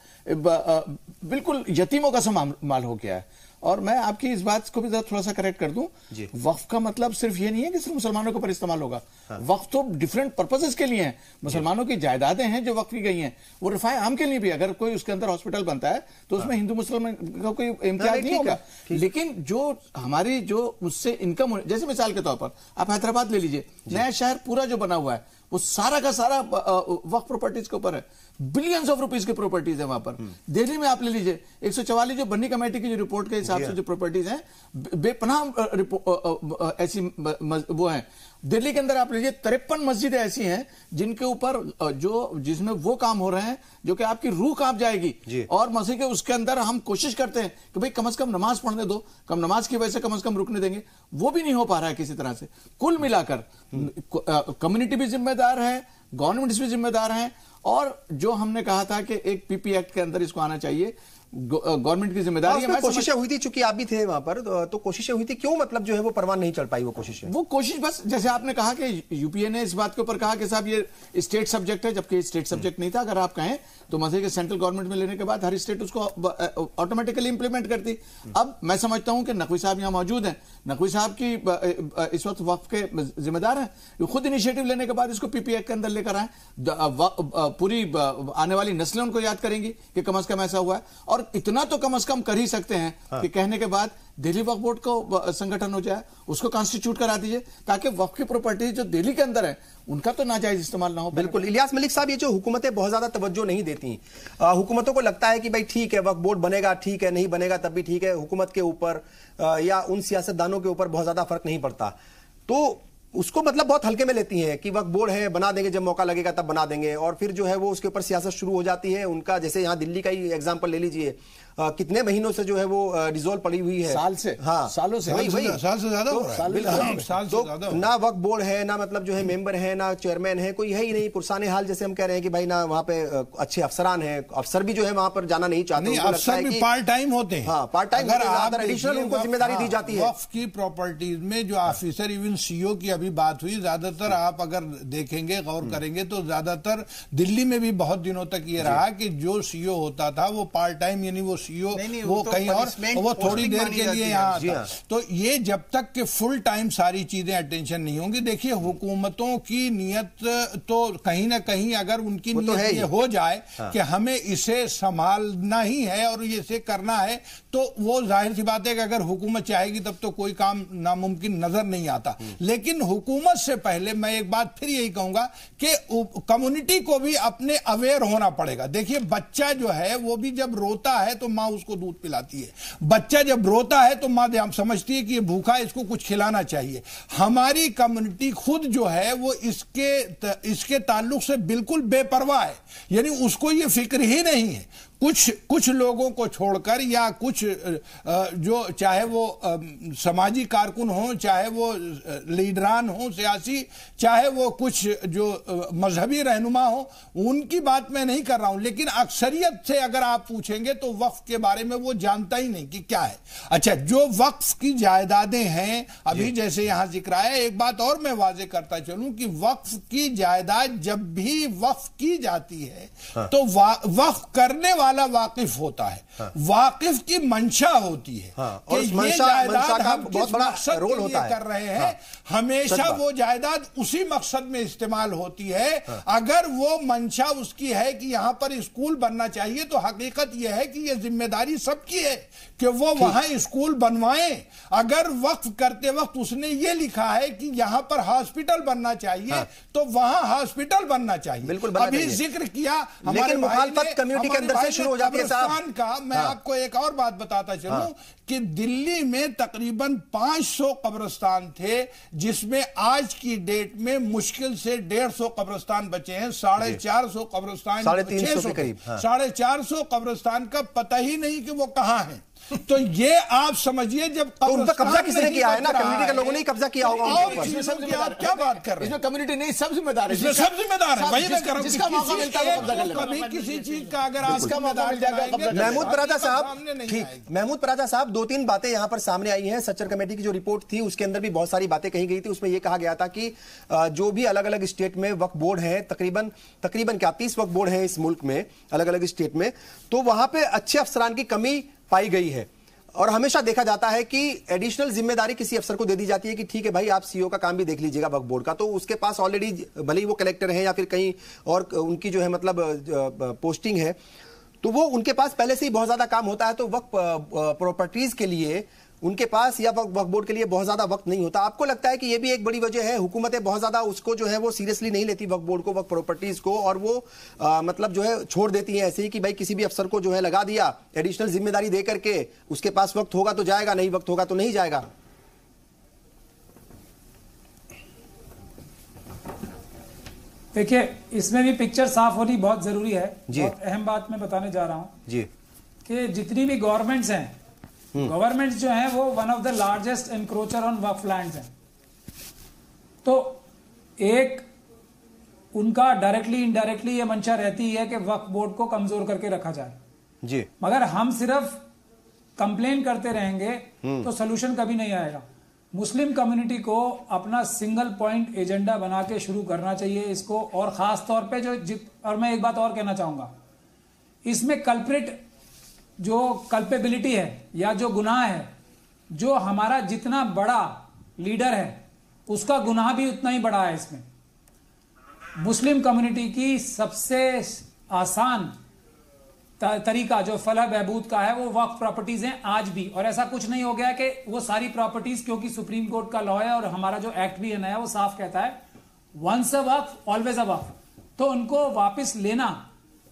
[SPEAKER 6] यतीमों का सा माल हो गया है। और मैं आपकी इस बात को भी थोड़ा सा करेक्ट कर दूं, वक्फ का मतलब सिर्फ ये नहीं है कि सिर्फ मुसलमानों के ऊपर इस्तेमाल होगा। वक्फ तो डिफरेंट पर्पसेस के लिए हैं। मुसलमानों की जायदादें हैं जो वक्फ की गई हैं, वो रिफाए आम के लिए भी। अगर कोई उसके अंदर हॉस्पिटल बनता है तो उसमें हिंदू मुसलमान का कोई इम्तियाज नहीं होगा। लेकिन जो हमारी जो उससे इनकम, जैसे मिसाल के तौर पर आप हैदराबाद ले लीजिए, नया शहर पूरा जो बना हुआ है वो सारा का सारा वक्फ प्रॉपर्टीज के ऊपर है, बिलियंस ऑफ रुपीज की प्रॉपर्टीज है वहां पर। दिल्ली में आप ले लीजिए 144 जो बन्नी कमेटी की जो रिपोर्ट के हिसाब से जो प्रॉपर्टीज हैं बेपनाह ऐसी वो है। दिल्ली के अंदर आप लीजिए 53 मस्जिदें ऐसी हैं जिनके ऊपर जिसमें वो काम हो रहे हैं जो कि आपकी रूह कांप जाएगी। और मस्जिद के उसके अंदर हम कोशिश करते हैं कि भाई कम से कम नमाज पढ़ने दो, कम नमाज की वजह से कम रुकने देंगे, वो भी नहीं हो पा रहा है किसी तरह से। कुल मिलाकर कम्युनिटी भी जिम्मेदार है, गवर्नमेंट्स भी जिम्मेदार हैं, और जो हमने कहा था कि एक पीपी एक्ट के अंदर इसको आना चाहिए, गवर्नमेंट की जिम्मेदारी है।
[SPEAKER 1] कोशिशें हुई थी, चूंकि आप भी थे वहां पर, तो कोशिशें हुई थी, क्यों मतलब जो है वो परवान नहीं चढ़ पाई वो कोशिशें?
[SPEAKER 6] वो कोशिश बस जैसे आपने कहा कि यूपीए ने इस बात के ऊपर कहा कि साहब ये स्टेट सब्जेक्ट है, जबकि स्टेट सब्जेक्ट नहीं था। अगर आप कहें तो मसले के सेंट्रल गवर्नमेंट में लेने के बाद हर स्टेट उसको ऑटोमेटिकली इंप्लीमेंट करती। अब मैं समझता हूं कि नकवी साहब यहां मौजूद हैं, नकवी साहब की इस वक्त वक्फ के जिम्मेदार हैं, ये खुद इनिशिएटिव लेने के बाद इसको पीपीए के अंदर लेकर आए। पूरी आने वाली नस्लें उनको याद करेंगी कि कम से कम ऐसा हुआ है। और इतना तो कम से कम कर ही सकते हैं कि कहने के बाद दिल्ली वक्फ बोर्ड को संगठन हो जाए, उसको कॉन्स्टिट्यूट करा दीजिए, ताकि वक्फ की प्रॉपर्टी जो दिल्ली के अंदर है उनका तो नाजायज इस्तेमाल ना हो।
[SPEAKER 1] बिल्कुल। इलियास मलिक साहब, ये जो हुकूमतें बहुत ज्यादा तवज्जो नहीं देती, हुकूमतों को लगता है कि भाई ठीक है वक्फ बोर्ड बनेगा, ठीक है, नहीं बनेगा तब भी ठीक है, हुकूमत के ऊपर या उन सियासतदानों के ऊपर बहुत ज्यादा फर्क नहीं पड़ता, तो उसको मतलब बहुत हल्के में लेती हैं कि वक्फ बोर्ड है, बना देंगे, जब मौका लगेगा तब बना देंगे, और फिर जो है वो उसके ऊपर सियासत शुरू हो जाती है उनका। जैसे यहाँ दिल्ली का ही एग्जांपल ले लीजिए, कितने महीनों से जो है वो डिसॉल्व पड़ी हुई है,
[SPEAKER 6] साल से,
[SPEAKER 1] हाँ
[SPEAKER 6] सालों से,
[SPEAKER 8] साल से ज्यादा हो रहा है। साल से ज्यादा
[SPEAKER 1] ना वक्फ बोर्ड है, ना मतलब जो है मेंबर है, ना चेयरमैन है, कोई है ही नहीं। पुरसाने हाल जैसे हम कह रहे हैं कि भाई ना वहाँ पे अच्छे अफसरान हैं, अफसर भी जो है वहाँ पर जाना नहीं चाहते,
[SPEAKER 8] अफसर भी पार्ट टाइम होते हैं।
[SPEAKER 1] हाँ, पार्ट टाइम, एडिशनल उनको जिम्मेदारी दी जाती है।
[SPEAKER 8] वक्फ की प्रॉपर्टीज में जो ऑफिसर, इवन सीईओ की अभी बात हुई, ज्यादातर आप अगर देखेंगे, गौर करेंगे तो ज्यादातर दिल्ली में भी बहुत दिनों तक ये रहा कि जो सीईओ होता था वो पार्ट टाइम, यानी वो सीईओ वो कहीं और, वो थोड़ी देर के लिए यहाँ आता। तो ये जब तक के फुल टाइम सारी चीजें अटेंशन नहीं होंगी। देखिए हुकूमतों की नीयत तो कहीं ना कहीं, अगर उनकी नीयत ये हो जाए कि हमें इसे संभालना ही है और ये इसे करना है, तो वो जाहिर सी बात है कि अगर हुकूमत चाहेगी तब तो कोई काम नामुमकिन नजर नहीं आता। लेकिन हुकूमत से पहले मैं एक बात फिर यही कहूंगा कि कम्युनिटी को भी अपने अवेयर होना पड़ेगा। देखिए बच्चा जो है वो भी जब रोता है तो माँ उसको दूध पिलाती है, बच्चा जब रोता है तो माँ समझती है कि ये भूखा है, इसको कुछ खिलाना चाहिए। हमारी कम्युनिटी खुद जो है वो इसके ताल्लुक से बिल्कुल बेपरवाह है, यानी उसको ये फिक्र ही नहीं है। कुछ लोगों को छोड़कर, या कुछ जो चाहे वो समाजी कारकुन हो, चाहे वो लीडरान हो सियासी, चाहे वो कुछ जो मजहबी रहनुमा हो, उनकी बात मैं नहीं कर रहा हूं, लेकिन अक्सरियत से अगर आप पूछेंगे तो वक्फ के बारे में वो जानता ही नहीं कि क्या है। अच्छा, जो वक्फ की जायदादें हैं, अभी जैसे यहां जिक्र आया, एक बात और मैं वाजे करता चलूं कि वक्फ की जायदाद जब भी वक्फ की जाती है तो वक्फ करने वाला वाकिफ होता है, वाकिफ की मंशा होती है कि ये जायदाद हम किस मकसद के लिए कर रहे हैं, हमेशा वो जायदाद उसी मकसद में इस्तेमाल होती है। अगर वो मंशा उसकी है कि यहां पर स्कूल बनना चाहिए, तो हकीकत यह है कि ये जिम्मेदारी सबकी है कि वो वहां स्कूल बनवाएं। अगर वक्फ करते वक्त उसने ये लिखा है कि यहां पर हॉस्पिटल बनना चाहिए, तो वहां हॉस्पिटल बनना चाहिए।
[SPEAKER 1] बिल्कुल,
[SPEAKER 8] अभी जिक्र किया
[SPEAKER 1] लेकिन मुखालफत कम्युनिटी के अंदर से शुरू हो जाती है साहब
[SPEAKER 8] का। मैं आपको एक और बात बताता चलूं कि दिल्ली में तकरीबन 500 कब्रिस्तान थे, जिसमें आज की डेट में मुश्किल से 150 कब्रिस्तान बचे हैं। 450 कब्रिस्तान,
[SPEAKER 1] 350 के करीब,
[SPEAKER 8] 450 कब्रिस्तान का पता ही नहीं कि वो कहां है। तो ये आप समझिए, जब
[SPEAKER 1] तो उन पर कब्जा किसने किया है ना, कम्युनिटी के लोगों ने ही कब्जा किया होगा उनके ऊपर।
[SPEAKER 8] आप क्या बात कर रहे हैं?
[SPEAKER 6] इसमें कम्युनिटी नहीं, सब जिम्मेदार है,
[SPEAKER 8] इसमें सब जिम्मेदार है। वही मैं कर रहा हूं,
[SPEAKER 6] जिसका मौका मिलता है वो कब्जा कर लेगा।
[SPEAKER 8] कभी किसी चीज का अगर आप
[SPEAKER 6] मौका मिल जाएगा कब्जा।
[SPEAKER 1] महमूद पराजा साहब, ठीक, महमूद पराजा साहब, 2-3 बातें यहां पर सामने आई हैं। सच्चर कमेटी की जो रिपोर्ट थी उसके अंदर भी बहुत सारी बातें कही गई थी। उसमें यह कहा गया था कि जो भी अलग अलग स्टेट में वक्फ बोर्ड है, तकरीबन क्या 30 वक्फ बोर्ड है इस मुल्क में, अलग अलग स्टेट में, तो वहां पे अच्छे अफसरान की कमी पाई गई है। और हमेशा देखा जाता है कि एडिशनल जिम्मेदारी किसी अफसर को दे दी जाती है कि ठीक है भाई आप सीईओ का काम भी देख लीजिएगा वक्फ बोर्ड का, तो उसके पास ऑलरेडी भले ही वो कलेक्टर है या फिर कहीं और उनकी जो है मतलब पोस्टिंग है, तो वो उनके पास पहले से ही बहुत ज्यादा काम होता है। तो वक्फ प्रॉपर्टीज के लिए उनके पास या वक्फ बोर्ड के लिए बहुत ज्यादा वक्त नहीं होता। आपको लगता है कि ये भी एक बड़ी वजह है, हुकूमतें बहुत ज्यादा उसको जो है वो सीरियसली नहीं लेती वक्फ बोर्ड को, वक्फ प्रॉपर्टीज को, और वो मतलब जो है छोड़ देती है ऐसे ही कि भाई किसी भी अफसर को जो है लगा दिया एडिशनल जिम्मेदारी दे करके, उसके पास वक्त होगा तो जाएगा, नहीं वक्त होगा तो नहीं जाएगा।
[SPEAKER 9] देखिए, इसमें भी पिक्चर साफ होनी बहुत जरूरी है। बहुत अहम बात मैं बताने जा रहा हूं
[SPEAKER 1] जी
[SPEAKER 9] कि जितनी भी गवर्नमेंट्स हैं, गवर्नमेंट्स जो हैं वो one of the largest encroacher on Waqf lands हैं। तो एक उनका डायरेक्टली इनडायरेक्टली ये मंशा रहती है कि वक्फ बोर्ड को कमजोर करके रखा जाए
[SPEAKER 1] जी।
[SPEAKER 9] मगर हम सिर्फ कंप्लेन करते रहेंगे तो सोल्यूशन कभी नहीं आएगा। मुस्लिम कम्युनिटी को अपना सिंगल पॉइंट एजेंडा बना के शुरू करना चाहिए इसको, और खास तौर पे और मैं एक बात और कहना चाहूंगा, इसमें कल्प्रिट जो कल्पेबिलिटी है या जो गुनाह है, जो हमारा जितना बड़ा लीडर है उसका गुनाह भी उतना ही बड़ा है। इसमें मुस्लिम कम्युनिटी की सबसे आसान तरीका जो फलाह बहबूद का है वो वक्फ प्रॉपर्टीज हैं आज भी, और ऐसा कुछ नहीं हो गया कि वो सारी प्रॉपर्टीज, क्योंकि सुप्रीम कोर्ट का लॉ है और हमारा जो एक्ट भी है नया वो साफ कहता है once a Waqf always a वक्फ, तो उनको वापस लेना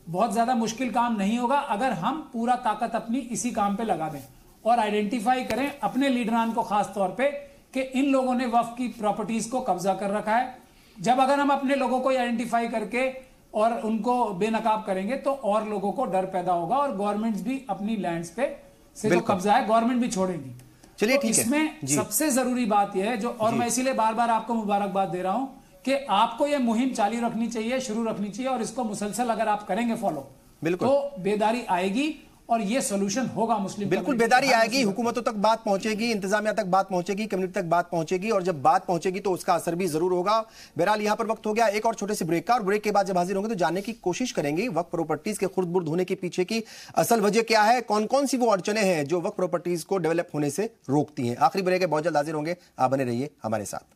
[SPEAKER 9] बहुत ज्यादा मुश्किल काम नहीं होगा अगर हम पूरा ताकत अपनी इसी काम पे लगा दें और आइडेंटिफाई करें अपने लीडरान को खास तौर पे कि इन लोगों ने वक्फ की प्रॉपर्टीज को कब्जा कर रखा है। जब अगर हम अपने लोगों को आइडेंटिफाई करके और उनको बेनकाब करेंगे तो और लोगों को डर पैदा होगा और गवर्नमेंट्स भी अपनी लैंड्स पे से जो कब्जा है गवर्नमेंट भी छोड़ेंगी।
[SPEAKER 1] चलिए ठीक है।
[SPEAKER 9] इसमें सबसे जरूरी बात यह है जो, और मैं इसीलिए बार बार आपको मुबारकबाद दे रहा हूं कि आपको यह मुहिम जारी रखनी चाहिए, शुरू रखनी चाहिए, और इसको मुसलसल अगर आप करेंगे फॉलो तो बेदारी आएगी और ये सोल्यूशन होगा। मुस्लिम
[SPEAKER 1] बिल्कुल बेदारी आएगी, हुकूमतों तक बात पहुंचेगी, इंतजामिया तक बात पहुंचेगी, कम्युनिटी तक बात पहुंचेगी, और जब बात पहुंचेगी तो उसका असर भी जरूर होगा। बहरहाल यहां पर वक्त हो गया एक और छोटे से ब्रेक का, और ब्रेक के बाद जब हाजिर होंगे तो जानने की कोशिश करेंगे वक्फ प्रॉपर्टीज के खुर्द बुर्द होने के पीछे की असल वजह क्या है, कौन कौन सी वो अड़चने हैं जो वक्फ प्रॉपर्टीज को डेवलप होने से रोकती हैं। आखिरी ब्रेक है, बहुत जल्द हाजिर होंगे, आप बने रहिए हमारे साथ।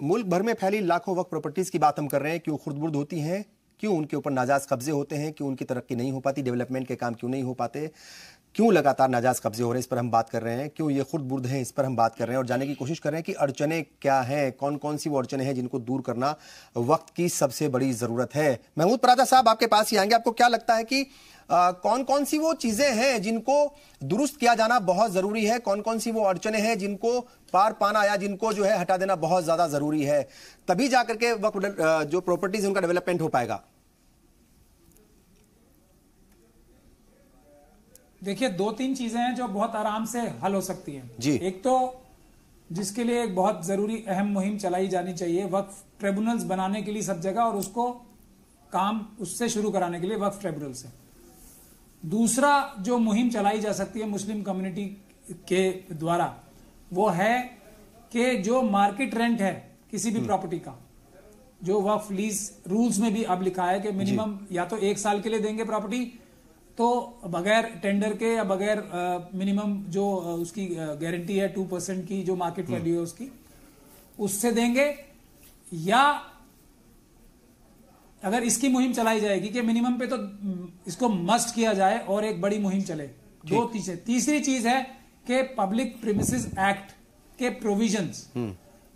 [SPEAKER 1] मुल्क भर में फैली लाखों वक्फ प्रॉपर्टीज की बात हम कर रहे हैं। क्यों खुर्द-बुर्द होती हैं, क्यों उनके ऊपर नाजायज कब्जे होते हैं, क्यों उनकी तरक्की नहीं हो पाती, डेवलपमेंट के काम क्यों नहीं हो पाते, क्यों लगातार नाजायज कब्जे हो रहे हैं, इस पर हम बात कर रहे हैं। क्यों ये खुर्द-बुर्द हैं, इस पर हम बात कर रहे हैं और जानने की कोशिश कर रहे हैं कि अड़चने क्या हैं, कौन कौन सी वो अड़चने हैं जिनको दूर करना वक्त की सबसे बड़ी जरूरत है। महमूद पराजा साहब आपके पास ही आएंगे। आपको क्या लगता है कि कौन कौन सी वो चीजें हैं जिनको दुरुस्त किया जाना बहुत जरूरी है, कौन कौन सी वो अड़चने हैं जिनको पार पाना या जिनको जो है हटा देना बहुत ज्यादा जरूरी है, तभी जाकर के वक्फ जो प्रॉपर्टीज है उनका डेवलपमेंट हो पाएगा?
[SPEAKER 9] देखिए, दो तीन चीजें हैं जो बहुत आराम से हल हो सकती हैं
[SPEAKER 1] जी।
[SPEAKER 9] एक तो जिसके लिए एक बहुत जरूरी अहम मुहिम चलाई जानी चाहिए वक्फ ट्रिब्यूनल्स बनाने के लिए सब जगह, और उसको काम उससे शुरू कराने के लिए वक्फ ट्रिब्यूनल से। दूसरा जो मुहिम चलाई जा सकती है मुस्लिम कम्युनिटी के द्वारा वो है कि जो मार्केट रेंट है किसी भी प्रॉपर्टी का, जो वक्फ लीज रूल्स में भी अब लिखा है कि मिनिमम या तो 1 साल के लिए देंगे प्रॉपर्टी, तो बगैर टेंडर के या बगैर मिनिमम जो उसकी गारंटी है 2% की जो मार्केट वैल्यू है उसकी, उससे देंगे, या अगर इसकी मुहिम चलाई जाएगी कि मिनिमम पे तो इसको मस्ट किया जाए और एक बड़ी मुहिम चले। दो तीसरी चीज है कि पब्लिक प्रीमिसेस एक्ट के प्रोविजंस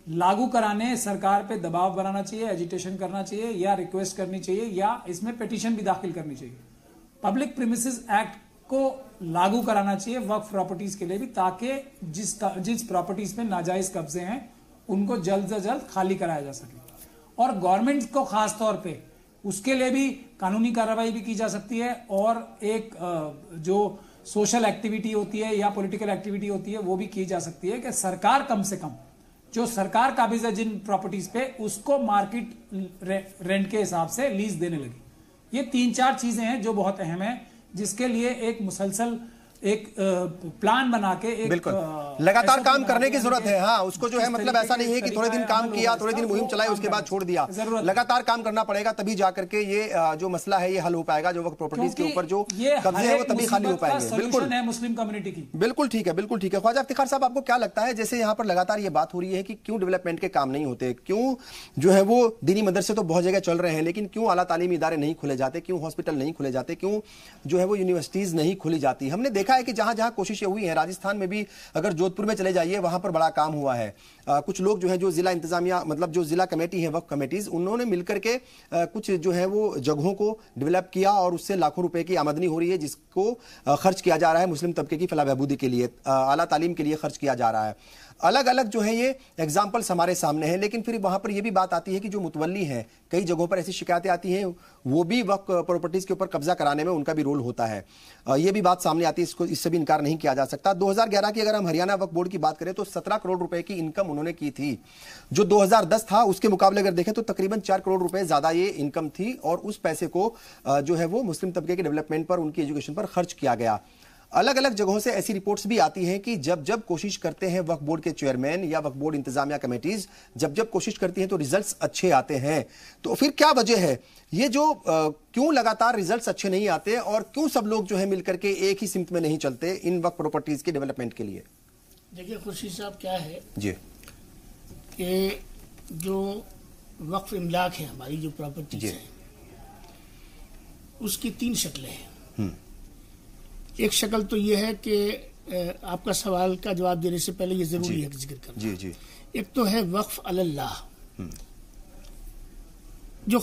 [SPEAKER 9] लागू कराने सरकार पे दबाव बनाना चाहिए, एजिटेशन करना चाहिए या रिक्वेस्ट करनी चाहिए या इसमें पिटीशन भी दाखिल करनी चाहिए। पब्लिक प्रीमिसेस एक्ट को लागू कराना चाहिए वक्फ प्रॉपर्टीज के लिए भी, ताकि जिस प्रॉपर्टीज में नाजायज कब्जे हैं उनको जल्द से जल्द खाली कराया जा सके। और गवर्नमेंट को खास तौर पे उसके लिए भी कानूनी कार्रवाई भी की जा सकती है, और एक जो सोशल एक्टिविटी होती है या पॉलिटिकल एक्टिविटी होती है वो भी की जा सकती है कि सरकार कम से कम जो सरकार काबिज है जिन प्रॉपर्टीज पे उसको मार्केट रेंट के हिसाब से लीज देने लगी। ये 3-4 चीजें हैं जो बहुत अहम है, जिसके लिए एक मुसलसल एक प्लान बना के एक
[SPEAKER 1] बिल्कुल लगातार काम करने की जरूरत है। हाँ, उसको जो है मतलब ऐसा नहीं है कि थोड़े दिन काम किया, थोड़े दिन मुहिम चलाई, उसके बाद छोड़ दिया। लगातार काम करना पड़ेगा, तभी जाकर के ये जो मसला है ये हल हो पाएगा। जो वक्त प्रॉपर्टीज के ऊपर जो कब्जे है वो तभी खाली हो पाएंगे। बिल्कुल
[SPEAKER 9] है मुस्लिम कम्युनिटी की।
[SPEAKER 1] बिल्कुल ठीक है, बिल्कुल ठीक है। ख्वाजा इफ्तिखार साहब, आपको क्या लगता है, जैसे यहाँ पर लगातार ये बात हो रही है कि क्यों डेवलपमेंट के काम नहीं होते, क्यों जो है वो दीनी मदरसे तो बहुत जगह चल रहे हैं, लेकिन क्यों आला तालीमी इदारे नहीं खुले जाते, क्यों हॉस्पिटल नहीं खुले जाते, क्यों जो है वो यूनिवर्सिटीज नहीं खुली जाती? हमने देखा है कि जहां जहां कोशिशें हुई हैं, राजस्थान में भी अगर जोधपुर में चले जाइए वहां पर बड़ा काम हुआ है। कुछ लोग जो है जो जिला इंतजामिया मतलब जो जिला कमेटी है वक्फ कमेटीज, उन्होंने मिलकर के कुछ जो है वो जगहों को डेवलप किया और उससे लाखों रुपए की आमदनी हो रही है, जिसको खर्च किया जा रहा है मुस्लिम तबके की फलाह बहबूदी के लिए, आला तालीम के लिए खर्च किया जा रहा है। अलग अलग जो है ये एग्जाम्पल्स हमारे सामने हैं, लेकिन फिर वहां पर यह भी बात आती है कि जो मुतवल्ली हैं, कई जगहों पर ऐसी शिकायतें आती हैं, वो भी वक्फ प्रॉपर्टीज के ऊपर कब्जा कराने में उनका भी रोल होता है। ये भी बात सामने आती है, इसको इससे भी इनकार नहीं किया जा सकता। 2011 की अगर हम हरियाणा वक्फ बोर्ड की बात करें तो 17 करोड़ रुपए की इनकम उन्होंने की थी। जो 2010 था उसके मुकाबले अगर देखें तो तकरीबन 4 करोड़ रुपए ज्यादा ये इनकम थी, और उस पैसे को जो है वो मुस्लिम तबके के डेवलपमेंट पर, उनकी एजुकेशन पर खर्च किया गया। अलग अलग जगहों से ऐसी रिपोर्ट्स भी आती हैं कि जब जब कोशिश करते हैं वक्फ बोर्ड के चेयरमैन या वक्फ बोर्ड इंतजामिया कमेटीज, जब जब कोशिश करती हैं तो रिजल्ट्स अच्छे आते हैं। तो फिर क्या वजह है ये जो क्यों लगातार रिजल्ट्स अच्छे नहीं आते, और क्यों सब लोग जो है मिलकर के एक ही सिमत में नहीं चलते इन वक्फ प्रॉपर्टीज के डेवलपमेंट के लिए?
[SPEAKER 7] देखिए खुर्शीद साहब, क्या है
[SPEAKER 1] जी
[SPEAKER 7] कि जो वक्फ इमलाक है, हमारी जो प्रॉपर्टीज है, उसकी 3 शक्लें हैं। एक शक्ल तो ये है कि आपका सवाल का जवाब देने से पहले ये जरूरी है कि जिक्र करना।
[SPEAKER 1] जी जी।
[SPEAKER 7] एक तो है वक्फ अल्लाह, जो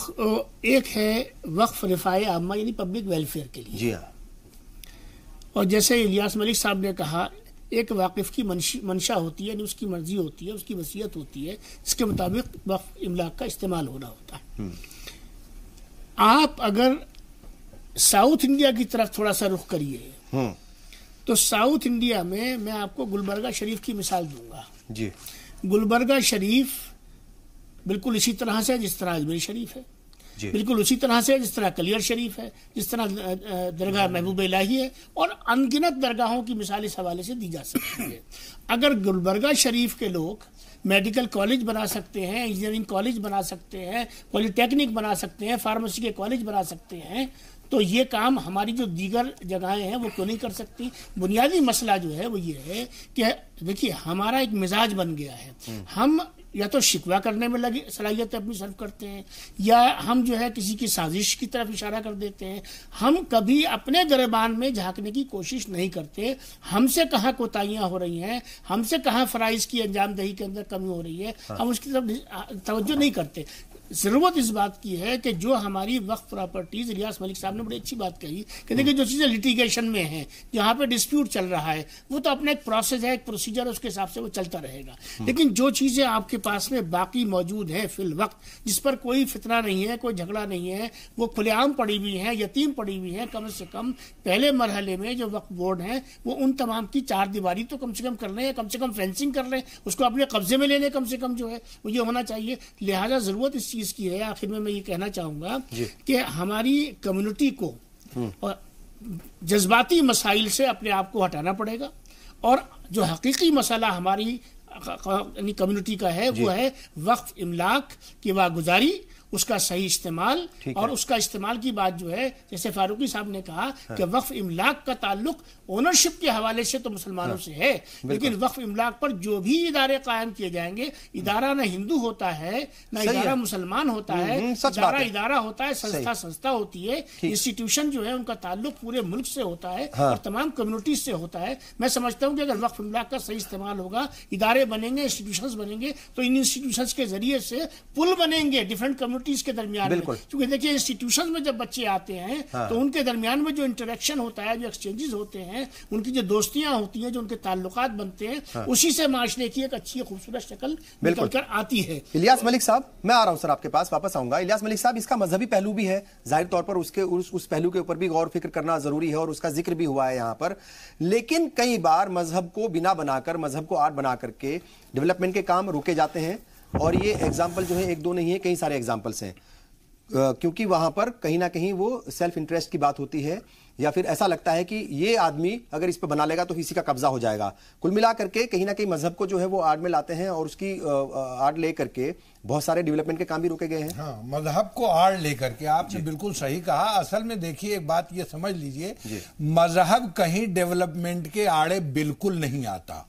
[SPEAKER 7] एक है वक्फ रिफाए आमा यानी पब्लिक वेलफेयर के लिए।
[SPEAKER 1] जी हाँ।
[SPEAKER 7] और जैसे इलियास मलिक साहब ने कहा, एक वाकिफ की मंशा होती है, यानी उसकी मर्जी होती है, उसकी वसीयत होती है, जिसके मुताबिक वक्फ इमलाक का इस्तेमाल होना होता है। आप अगर साउथ इंडिया की तरफ थोड़ा सा रुख करिए तो साउथ इंडिया में मैं आपको गुलबर्गा शरीफ की मिसाल दूंगा।
[SPEAKER 1] जी।
[SPEAKER 7] गुलबर्गा शरीफ बिल्कुल इसी तरह से जिस तरह अजमेर शरीफ है, बिल्कुल उसी तरह से जिस तरह कलियर शरीफ है, जिस तरह दरगाह महबूब इलाही है, और अनगिनत दरगाहों की मिसाल इस हवाले से दी जा सकती है। अगर गुलबर्गा शरीफ के लोग मेडिकल कॉलेज बना सकते हैं, इंजीनियरिंग कॉलेज बना सकते हैं, पॉलिटेक्निक बना सकते हैं, फार्मेसी के कॉलेज बना सकते हैं, तो ये काम हमारी जो दीगर जगहें हैं वो क्यों नहीं कर सकती? बुनियादी मसला जो है वो ये है कि देखिए हमारा एक मिजाज बन गया है, हम या तो शिकवा करने में लगे सलाहियत अपनी सर्व करते हैं, या हम जो है किसी की साजिश की तरफ इशारा कर देते हैं। हम कभी अपने गिरबान में झांकने की कोशिश नहीं करते, हमसे कहाँ कोताहियां हो रही हैं, हमसे कहाँ फराइज की अंजामदही के अंदर कमी हो रही है, हम उसकी तरफ तवज्जो नहीं करते। जरूरत इस बात की है कि जो हमारी वक्फ प्रॉपर्टीज, इलियास मलिक साहब ने बड़ी अच्छी बात कही कि देखिए जो चीजें लिटिगेशन में हैं, जहां पे डिस्प्यूट चल रहा है, वो तो अपना एक प्रोसेस है, एक प्रोसीजर है, उसके हिसाब से वो चलता रहेगा। लेकिन जो चीजें आपके पास में बाकी मौजूद है फिल वक्त, जिस पर कोई फितना नहीं है, कोई झगड़ा नहीं है, वो खुलेआम पड़ी हुई है, यतीम पड़ी हुई है, कम से कम पहले मरहले में जो वक्फ बोर्ड है वो उन तमाम की 4 दीवारी तो कम से कम कर लें, कम से कम फेंसिंग कर लें, उसको अपने कब्जे में लेने कम से कम जो है वो ये होना चाहिए। लिहाजा जरूरत इस चीज की है। आखिर में मैं ये कहना चाहूंगा कि हमारी कम्युनिटी को जज्बाती मसाइल से अपने आप को हटाना पड़ेगा, और जो हकीकी मसला हमारी कम्युनिटी का है वो है वक्फ इमलाक की वागुजारी, उसका सही इस्तेमाल, और उसका इस्तेमाल की बात जो है जैसे फारूकी साहब ने कहा कि वक्फ इमलाक का ताल्लुक ओनरशिप के हवाले से तो मुसलमानों से है, लेकिन वक्फ इमलाक पर जो भी इदारे कायम किए जाएंगे, इदारा न हिंदू होता है न इदारा मुसलमान होता है, इदारा इदारा होता है, संस्था संस्था होती है, इंस्टीट्यूशन जो है उनका ताल्लुक पूरे मुल्क से होता है और तमाम कम्युनिटीज से होता है। मैं समझता हूँ कि अगर वक्फ इमलाक का सही इस्तेमाल होगा, इदारे बनेंगे, इंस्टीट्यूशन बनेंगे, तो इन इंस्टीट्यूशन के जरिए से पुल बनेंगे डिफरेंट कम्युनिटीज के दरमियान में। क्योंकि देखिए इंस्टीट्यूशन में जब बच्चे आते हैं तो उनके दरमियान में जो इंटरेक्शन होता है, जो एक्सचेंजेस होते हैं, उनकी जो दोस्तियां होती हैं, जो उनके ताल्लुकात बनते हैं, उसी से माशरे की एक अच्छी खूबसूरत शक्ल निकल कर आती है।
[SPEAKER 1] इलियास मलिक साहब, मैं आ रहा हूं सर आपके पास, वापस आऊंगा। इलियास मलिक साहब, इसका मजहबी पहलू भी है, जाहिर तौर पर उसके उस पहलू के ऊपर भी गौर फिक्र करना जरूरी है, और उसका जिक्र भी हुआ है यहाँ पर। लेकिन कई बार मजहब को बिना बनाकर, मजहब को आड़ बना करके डेवलपमेंट के काम रोके जाते हैं, और ये एग्जाम्पल जो है एक दो नहीं है, कई सारे एग्जाम्पल्स हैं, क्योंकि वहां पर कहीं ना कहीं वो सेल्फ इंटरेस्ट की बात होती है या फिर ऐसा लगता है कि ये आदमी अगर इस पर बना लेगा तो इसी का कब्जा हो जाएगा? कुल मिला करके कहीं ना कहीं मजहब को जो है वो आड़ में लाते हैं और उसकी आड़ ले करके बहुत सारे डेवलपमेंट के काम भी रोके गए हैं।
[SPEAKER 8] हाँ, मजहब को आड़ लेकर के आपने बिल्कुल सही कहा। असल में देखिए, एक बात ये समझ लीजिए, मजहब कहीं डेवलपमेंट के आड़े बिल्कुल नहीं आता।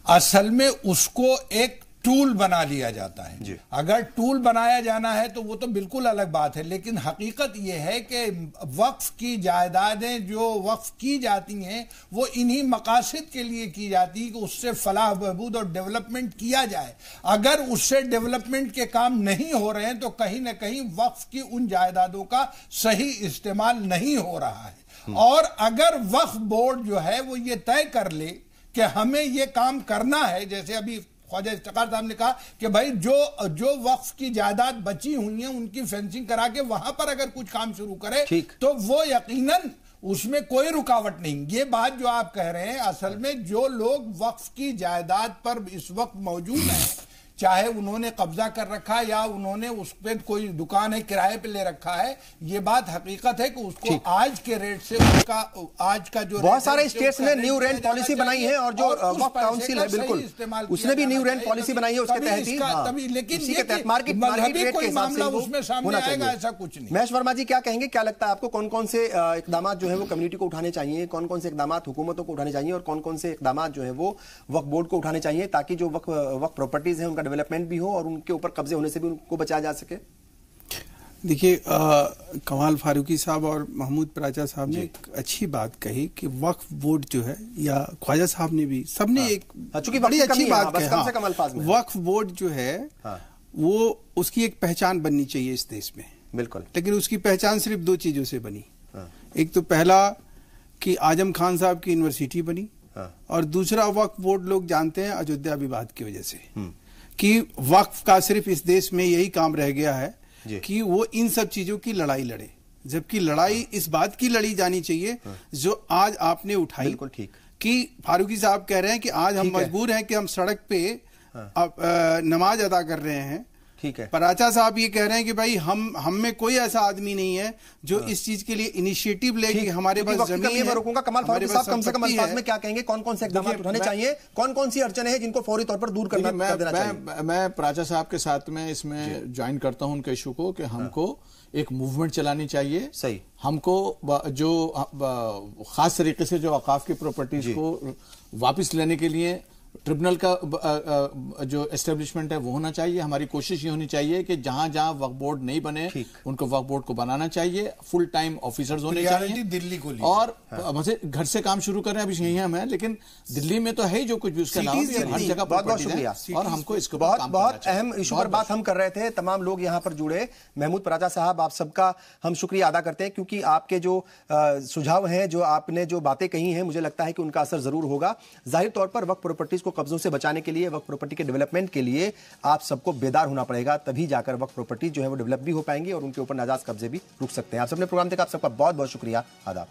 [SPEAKER 8] असल में उसको एक टूल बना लिया जाता है। अगर टूल बनाया जाना है तो वो तो बिल्कुल अलग बात है, लेकिन हकीकत ये है कि वक्फ की जायदादें जो वक्फ की जाती हैं वो इन्हीं मकासद के लिए की जाती है कि उससे फलाह बहबूद और डेवलपमेंट किया जाए। अगर उससे डेवलपमेंट के काम नहीं हो रहे हैं तो कहीं ना कहीं वक्फ की उन जायदादों का सही इस्तेमाल नहीं हो रहा है। और अगर वक्फ बोर्ड जो है वो ये तय कर ले कि हमें ये काम करना है, जैसे अभी ख्वाजा इफ्तिखार साहब ने कहा कि भाई जो वक्फ की जायदाद बची हुई है उनकी फेंसिंग करा के वहां पर अगर कुछ काम शुरू करे तो वो यकीनन उसमें कोई रुकावट नहीं। ये बात जो आप कह रहे हैं, असल में जो लोग वक्फ की जायदाद पर इस वक्त मौजूद हैं, चाहे उन्होंने कब्जा कर रखा है या उन्होंने उस पर कोई दुकान है किराए पे ले रखा है, ये बात हकीकत है कि उसको आज के रेट से उसका आज का जो
[SPEAKER 1] बहुत सारे स्टेट्स ने न्यू रेंट पॉलिसी बनाई है और जो वक्फ काउंसिल है बिल्कुल उसने भी न्यू रेंट पॉलिसी बनाई है, उसके तहत ही लेकिन मार्केट रेट के हिसाब से
[SPEAKER 8] उसमें सामने आएगा, ऐसा कुछ नहीं।
[SPEAKER 1] महेश वर्मा जी क्या कहेंगे, क्या लगता है आपको कौन कौन से इकदाम जो है वो कम्युनिटी को उठाने चाहिए, कौन कौन से इकदाम हुकूमतों को उठाने चाहिए और कौन कौन से इकदाम जो है वो वक्फ बोर्ड को उठाने चाहिए ताकि जो वक्फ प्रॉपर्टीज है उनका डेवलपमेंट भी हो और उनके ऊपर कब्जे होने से भी उनको बचाया जा सके?
[SPEAKER 10] देखिए, कमाल फारूकी साहब और महमूद पराचा साहब ने एक अच्छी बात कही कि वक्फ बोर्ड जो है, या ख्वाजा साहब ने भी, सबने एक बड़ी अच्छी बात कही। वक्फ बोर्ड जो है वो उसकी एक पहचान बननी चाहिए इस देश में, बिल्कुल, लेकिन उसकी पहचान सिर्फ दो चीजों से बनी। एक तो पहला कि आजम खान साहब की यूनिवर्सिटी बनी और दूसरा वक्फ बोर्ड लोग जानते हैं अयोध्या विवाद की वजह से कि वक्फ का सिर्फ इस देश में यही काम रह गया है कि वो इन सब चीजों की लड़ाई लड़े, जबकि लड़ाई इस बात की लड़ी जानी चाहिए जो आज आपने उठाई। बिल्कुल ठीक कि फारूकी साहब कह रहे हैं कि आज हम मजबूर हैं कि हम सड़क पे नमाज अदा कर रहे हैं। ठीक है, पराचा साहब ये कह रहे हैं कि भाई हम में कोई ऐसा आदमी नहीं है जो इस चीज के लिए इनिशिएटिव ले कि हमारे पास जमीन है।
[SPEAKER 1] रोकूंगा कमाल फारूकी साहब, कम से कम अल्फाज में क्या कहेंगे, कौन कौन से इकदाम उठाने चाहिए, कौन कौन सी अड़चने हैं जिनको फौरी तौर पर दूर करना चाहिए?
[SPEAKER 6] मैं पराचा साहब के साथ में इसमें ज्वाइन करता हूं उनके इशू को कि हमको एक मूवमेंट चलानी चाहिए। सही, हमको जो खास तरीके से जो औकाफ की प्रॉपर्टीज को वापस लेने के लिए ट्रिब्यूनल का जो एस्टेब्लिशमेंट है वो होना चाहिए। हमारी कोशिश ये होनी चाहिए कि जहां जहां वक्फ बोर्ड नहीं बने उनको वक्फ बोर्ड को बनाना चाहिए, फुल टाइम ऑफिसर्स होने चाहिए
[SPEAKER 8] दिल्ली को
[SPEAKER 6] और घर से काम शुरू कर रहे हैं। अभी यही हम हैं, लेकिन दिल्ली में तो है जो कुछ भी, उसके अलावा हर जगह
[SPEAKER 1] बहुत बहुत शुक्रिया
[SPEAKER 6] और हमको इसको
[SPEAKER 1] बहुत अहम इशू पर बात हम कर रहे थे। तमाम लोग यहाँ पर जुड़े। महमूद पराचा साहब, आप सबका हम शुक्रिया अदा करते हैं क्योंकि आपके जो सुझाव हैं, जो आपने जो बातें कही हैं, मुझे लगता है कि उनका असर जरूर होगा। जाहिर तौर पर वक्फ प्रॉपर्टीज को कब्जों से बचाने के लिए, वक्फ प्रॉपर्टी के डेवलपमेंट के लिए आप सबको बेदार होना पड़ेगा, तभी जाकर वक्फ प्रॉपर्टी जो है वो डेवलप भी हो पाएंगी और उनके ऊपर नाजायज कब्जे भी रुक सकते हैं। आप सबने प्रोग्राम देखा, आप सबका बहुत बहुत शुक्रिया, आदाब।